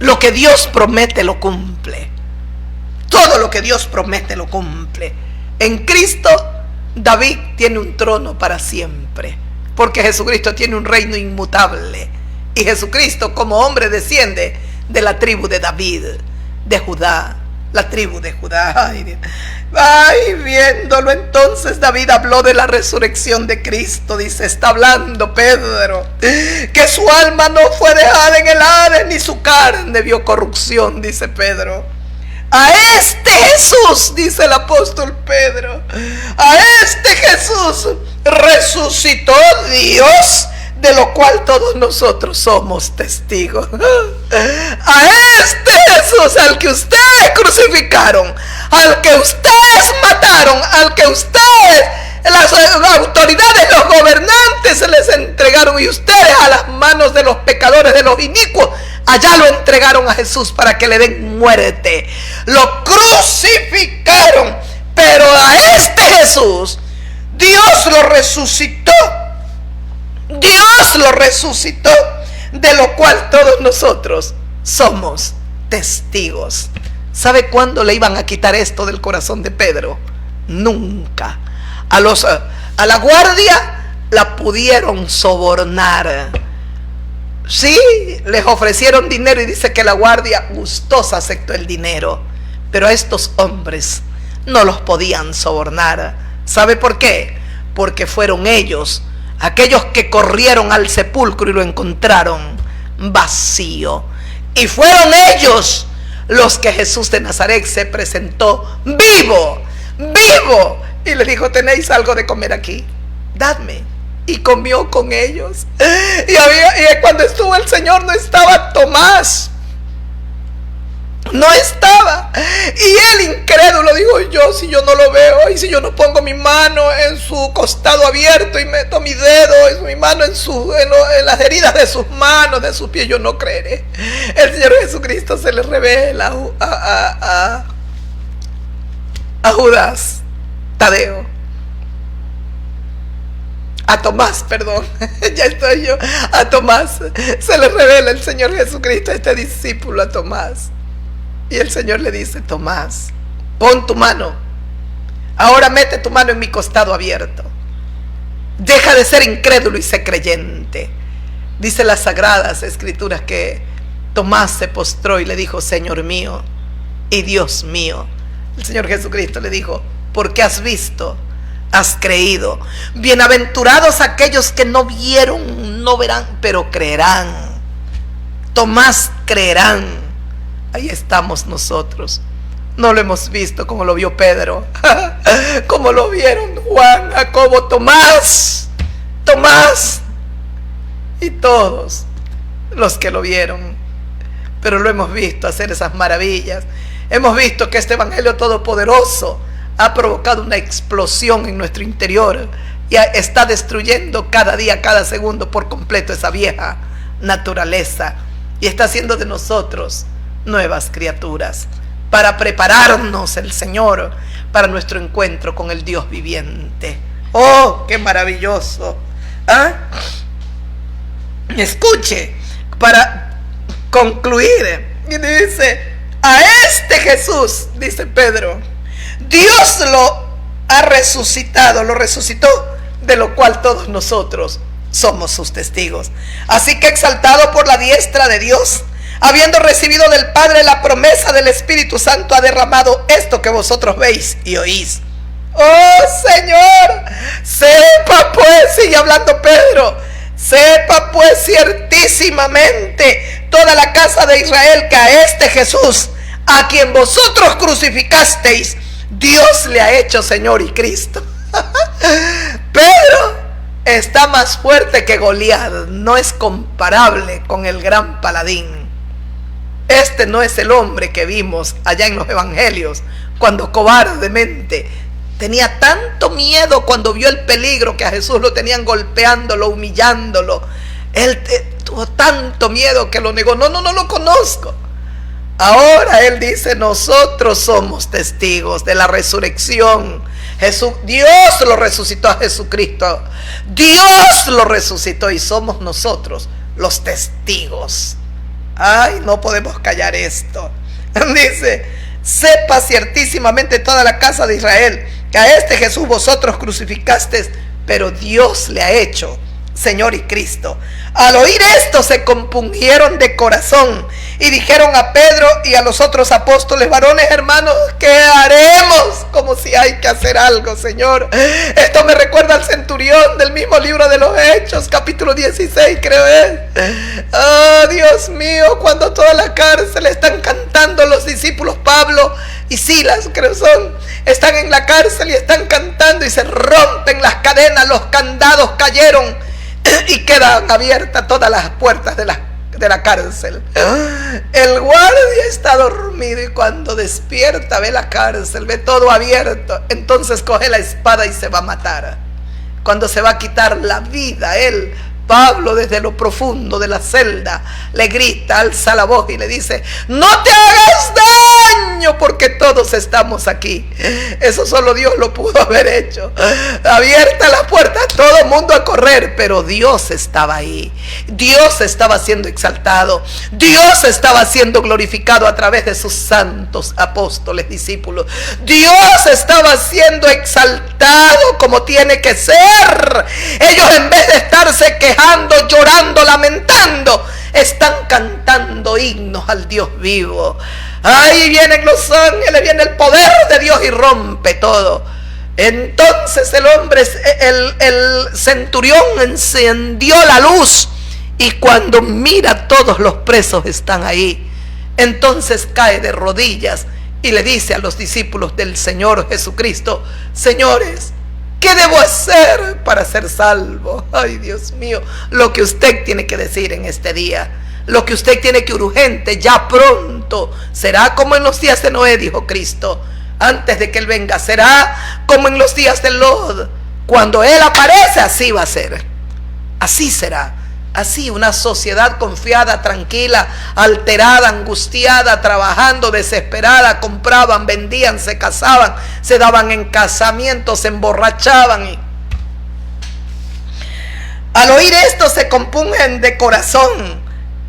Lo que Dios promete lo cumple. Todo lo que Dios promete lo cumple. En Cristo David tiene un trono para siempre, porque Jesucristo tiene un reino inmutable. Y Jesucristo como hombre desciende de la tribu de David, de Judá, la tribu de Judá. Ay, viéndolo entonces David habló de la resurrección de Cristo. Dice, está hablando Pedro, que su alma no fue dejada en el Hades, ni su carne vio corrupción, dice Pedro. A este Jesús, dice el apóstol Pedro, a este Jesús resucitó Dios, de lo cual todos nosotros somos testigos. A este Jesús al que ustedes crucificaron, al que ustedes mataron, al que ustedes, las autoridades, los gobernantes se les entregaron, y ustedes a las manos de los pecadores, de los inicuos, allá lo entregaron a Jesús para que le den muerte. Lo crucificaron, pero a este Jesús Dios lo resucitó. Dios lo resucitó, de lo cual todos nosotros somos testigos. ¿Sabe cuándo le iban a quitar esto del corazón de Pedro? Nunca. A la guardia la pudieron sobornar. Sí, les ofrecieron dinero y dice que la guardia gustosa aceptó el dinero, pero a estos hombres no los podían sobornar. ¿Sabe por qué? Porque fueron ellos, aquellos que corrieron al sepulcro y lo encontraron vacío. Y fueron ellos los que Jesús de Nazaret se presentó vivo, vivo. Y le dijo: ¿tenéis algo de comer aquí? Dadme. Y comió con ellos. Y cuando estuvo el Señor no estaba Tomás. No estaba. Y él, incrédulo, dijo: si yo no lo veo, y si yo no pongo mi mano en su costado abierto y meto mi dedo en mi mano en las heridas de sus manos, de sus pies, yo no creeré. El Señor Jesucristo se le revela a Judas Tadeo. A Tomás, perdón, ya estoy yo. A Tomás se le revela el Señor Jesucristo a este discípulo, a Tomás. Y el Señor le dice: Tomás, pon tu mano. Ahora mete tu mano en mi costado abierto. Deja de ser incrédulo y sé creyente. Dice las Sagradas Escrituras que Tomás se postró y le dijo: Señor mío y Dios mío. El Señor Jesucristo le dijo: porque has visto, has creído. Bienaventurados aquellos que no vieron, no verán, pero creerán. Tomás, creerán. Ahí estamos nosotros. No lo hemos visto como lo vio Pedro, como lo vieron Juan, Jacobo, Tomás y todos los que lo vieron. Pero lo hemos visto hacer esas maravillas. Hemos visto que este evangelio todopoderoso ha provocado una explosión en nuestro interior y está destruyendo cada día, cada segundo por completo esa vieja naturaleza, y está haciendo de nosotros nuevas criaturas para prepararnos el Señor para nuestro encuentro con el Dios viviente. ¡Oh, qué maravilloso! Escuche, para concluir, y dice: a este Jesús, dice Pedro, Dios lo ha resucitado, lo resucitó, de lo cual todos nosotros somos sus testigos. Así que, exaltado por la diestra de Dios, habiendo recibido del Padre la promesa del Espíritu Santo, ha derramado esto que vosotros veis y oís. ¡Oh, Señor! Sepa pues, sigue hablando Pedro, sepa pues ciertísimamente toda la casa de Israel que a este Jesús, a quien vosotros crucificasteis, Dios le ha hecho Señor y Cristo. Pedro está más fuerte que Goliat, no es comparable con el gran paladín. Este no es el hombre que vimos allá en los evangelios, cuando cobardemente tenía tanto miedo cuando vio el peligro, que a Jesús lo tenían golpeándolo, humillándolo. Él tuvo tanto miedo que lo negó. No lo conozco. Ahora él dice: nosotros somos testigos de la resurrección. Dios lo resucitó a Jesucristo. Dios lo resucitó y somos nosotros los testigos. Ay, no podemos callar esto. Dice: sepa ciertísimamente toda la casa de Israel que a este Jesús vosotros crucificasteis, pero Dios le ha hecho Señor y Cristo. Al oír esto se compungieron de corazón y dijeron a Pedro y a los otros apóstoles: varones hermanos, ¿qué haremos? Como si hay que hacer algo, Señor. Esto me recuerda al centurión del mismo libro de los Hechos, capítulo 16, creo es. Oh, Dios mío, cuando toda la cárcel están cantando los discípulos Pablo y Silas, creo son, están en la cárcel y están cantando y se rompen las cadenas, los candados cayeron y quedan abiertas todas las puertas de la cárcel. El guardia está dormido y cuando despierta ve la cárcel, ve todo abierto. Entonces coge la espada y se va a matar. Cuando se va a quitar la vida, él, Pablo, desde lo profundo de la celda, le grita, alza la voz y le dice: no te hagas daño, porque todos estamos aquí. Eso solo Dios lo pudo haber hecho. Abierta la puerta, todo el mundo a correr, pero Dios estaba ahí. Dios estaba siendo exaltado. Dios estaba siendo glorificado a través de sus santos apóstoles, discípulos. Dios estaba siendo exaltado como tiene que ser. Ellos, en vez de estarse quejando, llorando, lamentando, están cantando himnos al Dios vivo. Ahí vienen los ángeles, viene el poder de Dios y rompe todo. Entonces el hombre, el centurión encendió la luz, y cuando mira, todos los presos están ahí. Entonces cae de rodillas y le dice a los discípulos del Señor Jesucristo: señores, ¿qué debo hacer para ser salvo? Ay, Dios mío, lo que usted tiene que decir en este día, lo que usted tiene que urgente, ya pronto, será como en los días de Noé, dijo Cristo, antes de que Él venga. Será como en los días de Lot, cuando Él aparece, así va a ser, así será. Así, una sociedad confiada, tranquila, alterada, angustiada, trabajando, desesperada, compraban, vendían, se casaban, se daban en casamiento, se emborrachaban. Y al oír esto se compungen de corazón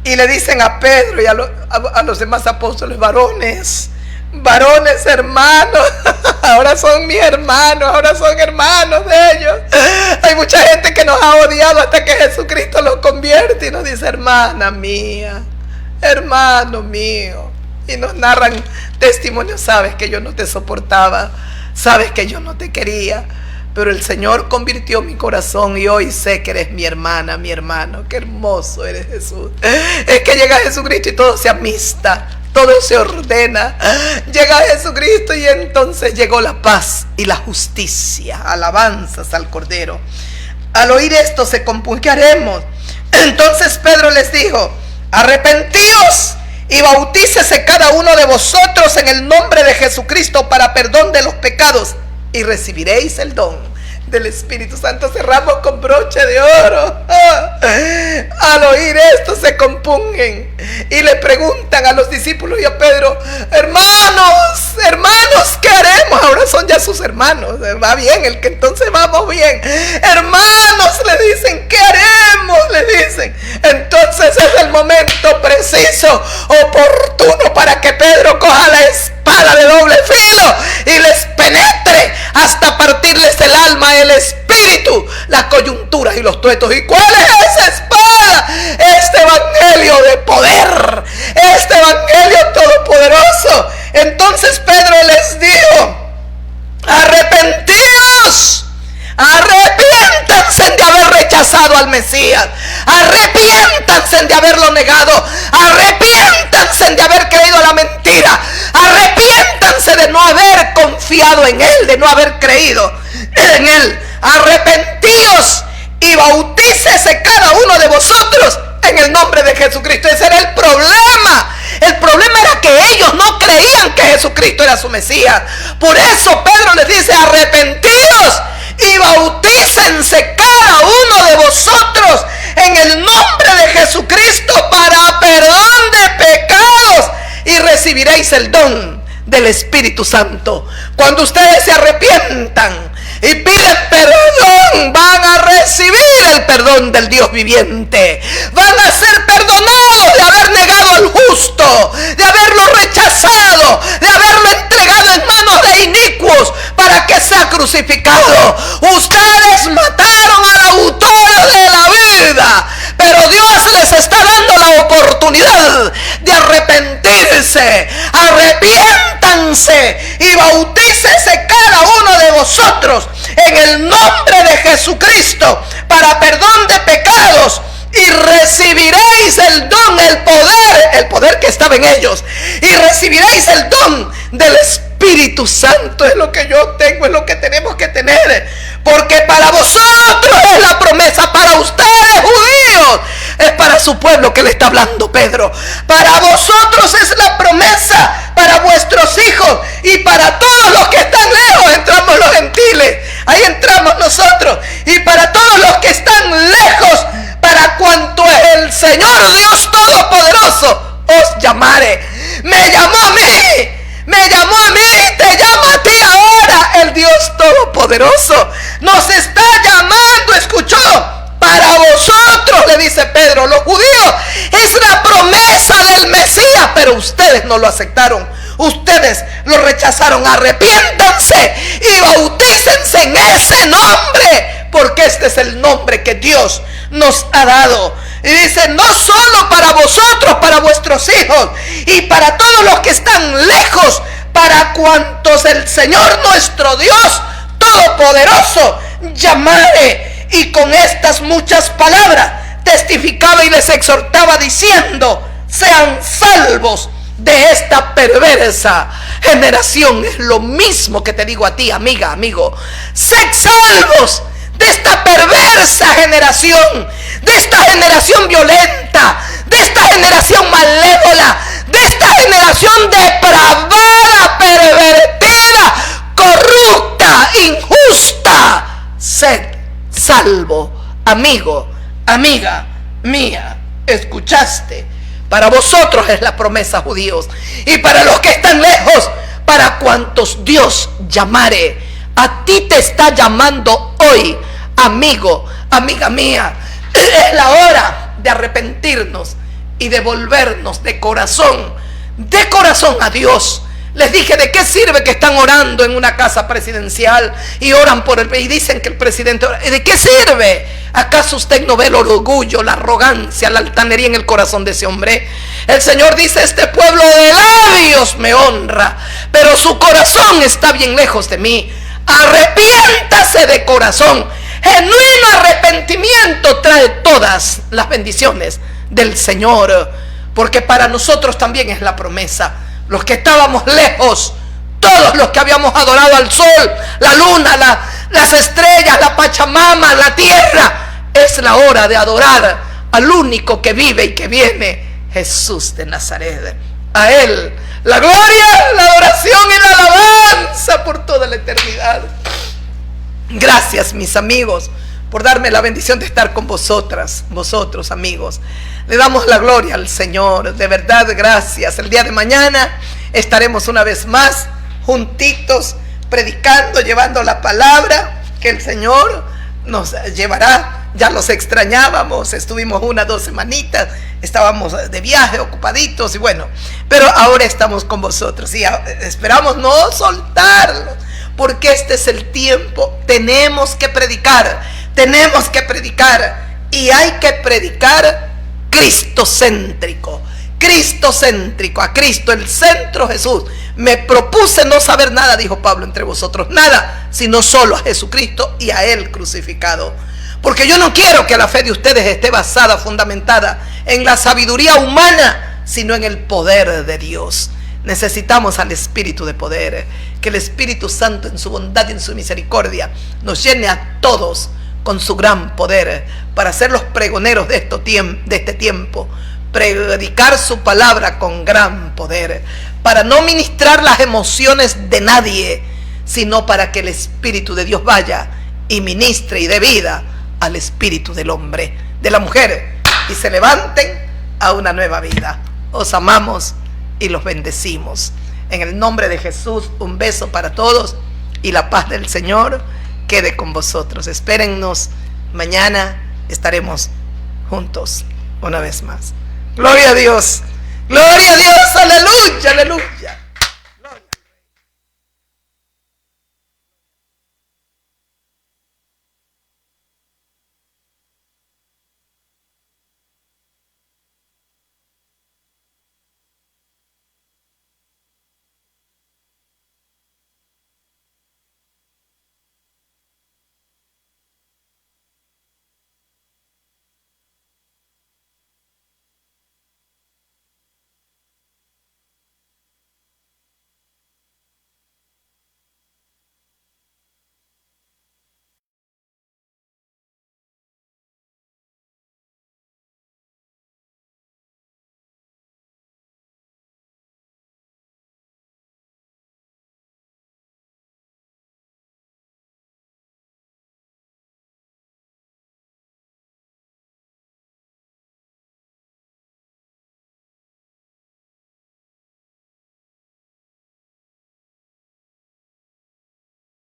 y le dicen a Pedro y a los demás apóstoles: varones hermanos, ahora son mis hermanos, ahora son hermanos de ellos. Hay mucha gente que nos ha odiado hasta que Jesucristo los convierte y nos dice: hermana mía, hermano mío, y nos narran testimonios. Sabes que yo no te soportaba, sabes que yo no te quería, pero el Señor convirtió mi corazón y hoy sé que eres mi hermana, mi hermano. Qué hermoso eres, Jesús. Es que llega Jesucristo y todo se amista, todo se ordena. Llega Jesucristo y entonces llegó la paz y la justicia. Alabanzas al Cordero. Al oír esto se compungió: ¿qué haremos? Entonces Pedro les dijo: arrepentíos y bautícese cada uno de vosotros en el nombre de Jesucristo para perdón de los pecados, y recibiréis el don del Espíritu Santo. Cerramos con broche de oro. Al oír esto se compungen y le preguntan a los discípulos y a Pedro: hermanos, ¿qué haremos? Ahora son ya sus hermanos. Va bien, el que entonces vamos bien. Hermanos, le dicen, ¿qué haremos? Le dicen. Entonces es el momento preciso, oportuno, para que Pedro coja la espada de doble filo y les penetre hasta partirles el alma, el espíritu, las coyunturas y los tuetos. ¿Y cuál es esa espada? Este evangelio de poder, este evangelio todopoderoso. Entonces Pedro les dijo: arrepentíos, arrepiéntanse de haber rechazado al Mesías, arrepiéntanse de haberlo negado, arrepiéntanse de haber creído a la mentira, arrepiéntanse de no haber confiado en Él, de no haber creído en Él. Arrepentíos y bautícese cada uno de vosotros en el nombre de Jesucristo. Ese era el problema. El problema era que ellos no creían que Jesucristo era su Mesías. Por eso Pedro les dice: arrepentíos y bautícense cada uno de vosotros en el nombre de Jesucristo para perdón de pecados, y recibiréis el don del Espíritu Santo. Cuando ustedes se arrepientan y piden perdón, van a recibir el perdón del Dios viviente. Van a ser perdonados de haber negado al justo, de haberlo rechazado, de haberlo entregado en manos de inicuos para que sea crucificado. Ustedes mataron al autor de la vida, pero Dios les está dando la oportunidad de arrepentirse. Arrepiéntanse y bautícese cada uno de vosotros en el nombre de Jesucristo para perdón de pecados, y recibiréis el don, el poder que estaba en ellos, y recibiréis el don del Espíritu Santo. Es lo que yo tengo, es lo que tenemos que tener, porque para vosotros es la promesa, para ustedes judíos, es para su pueblo que le está hablando Pedro. Para vosotros es la promesa, para vuestros hijos y para todos los que están lejos. Entramos los gentiles, ahí entramos nosotros, y para todos los que están lejos, para cuanto el Señor Dios Todopoderoso os llamare. Me llamó a mí, te llama a ti ahora. El Dios Todopoderoso nos está llamando, escuchó. Para vosotros, le dice Pedro, los judíos, es la promesa del Mesías, pero ustedes no lo aceptaron, ustedes lo rechazaron. Arrepiéntanse y bautícense en ese nombre qué? Porque este es el nombre que Dios nos ha dado. Y dice, no solo para vosotros, para vuestros hijos y para todos los que están lejos, para cuantos el Señor nuestro Dios Todopoderoso llamare. Y con estas muchas palabras testificaba y les exhortaba diciendo, sean salvos de esta perversa generación. Es lo mismo que te digo a ti, amiga, amigo. Sed salvos de esta perversa generación, de esta generación violenta, de esta generación malévola, de esta generación depravada, pervertida, corrupta, injusta. Sed salvo, amigo, amiga mía. ¿Escuchaste? Para vosotros es la promesa, judíos, y para los que están lejos, para cuantos Dios llamare. A ti te está llamando hoy, amigo, amiga mía. Es la hora de arrepentirnos y de volvernos de corazón a Dios. Les dije, ¿de qué sirve que están orando en una casa presidencial y oran por el y dicen que el presidente ora? ¿De qué sirve? ¿Acaso usted no ve el orgullo, la arrogancia, la altanería en el corazón de ese hombre? El Señor dice, este pueblo de labios me honra, pero su corazón está bien lejos de mí. Arrepiéntase de corazón. Genuino arrepentimiento trae todas las bendiciones del Señor, porque para nosotros también es la promesa. Los que estábamos lejos, todos los que habíamos adorado al sol, la luna, las estrellas, la Pachamama, la tierra, es la hora de adorar al único que vive y que viene, Jesús de Nazaret. A Él la gloria, la adoración y la alabanza por toda la eternidad. Gracias, mis amigos, por darme la bendición de estar con vosotros, amigos. Le damos la gloria al Señor, de verdad, gracias. El día de mañana estaremos una vez más juntitos, predicando, llevando la palabra que el Señor nos llevará. Ya los extrañábamos, estuvimos 1 o 2 semanitas, estábamos de viaje, ocupaditos, y bueno, pero ahora estamos con vosotros y esperamos no soltarlos, porque este es el tiempo. Tenemos que predicar, y hay que predicar cristocéntrico, a Cristo, el centro, Jesús. Me propuse no saber nada, dijo Pablo, entre vosotros, nada, sino solo a Jesucristo y a Él crucificado. Porque yo no quiero que la fe de ustedes esté basada, fundamentada en la sabiduría humana, sino en el poder de Dios. Necesitamos al Espíritu de poder, que el Espíritu Santo en su bondad y en su misericordia nos llene a todos con su gran poder para ser los pregoneros de este tiempo, predicar su palabra con gran poder, para no ministrar las emociones de nadie, sino para que el Espíritu de Dios vaya y ministre y dé vida al espíritu del hombre, de la mujer, y se levanten a una nueva vida. Os amamos y los bendecimos. En el nombre de Jesús, un beso para todos y la paz del Señor quede con vosotros. Espérennos, mañana estaremos juntos una vez más. Gloria a Dios, aleluya, aleluya.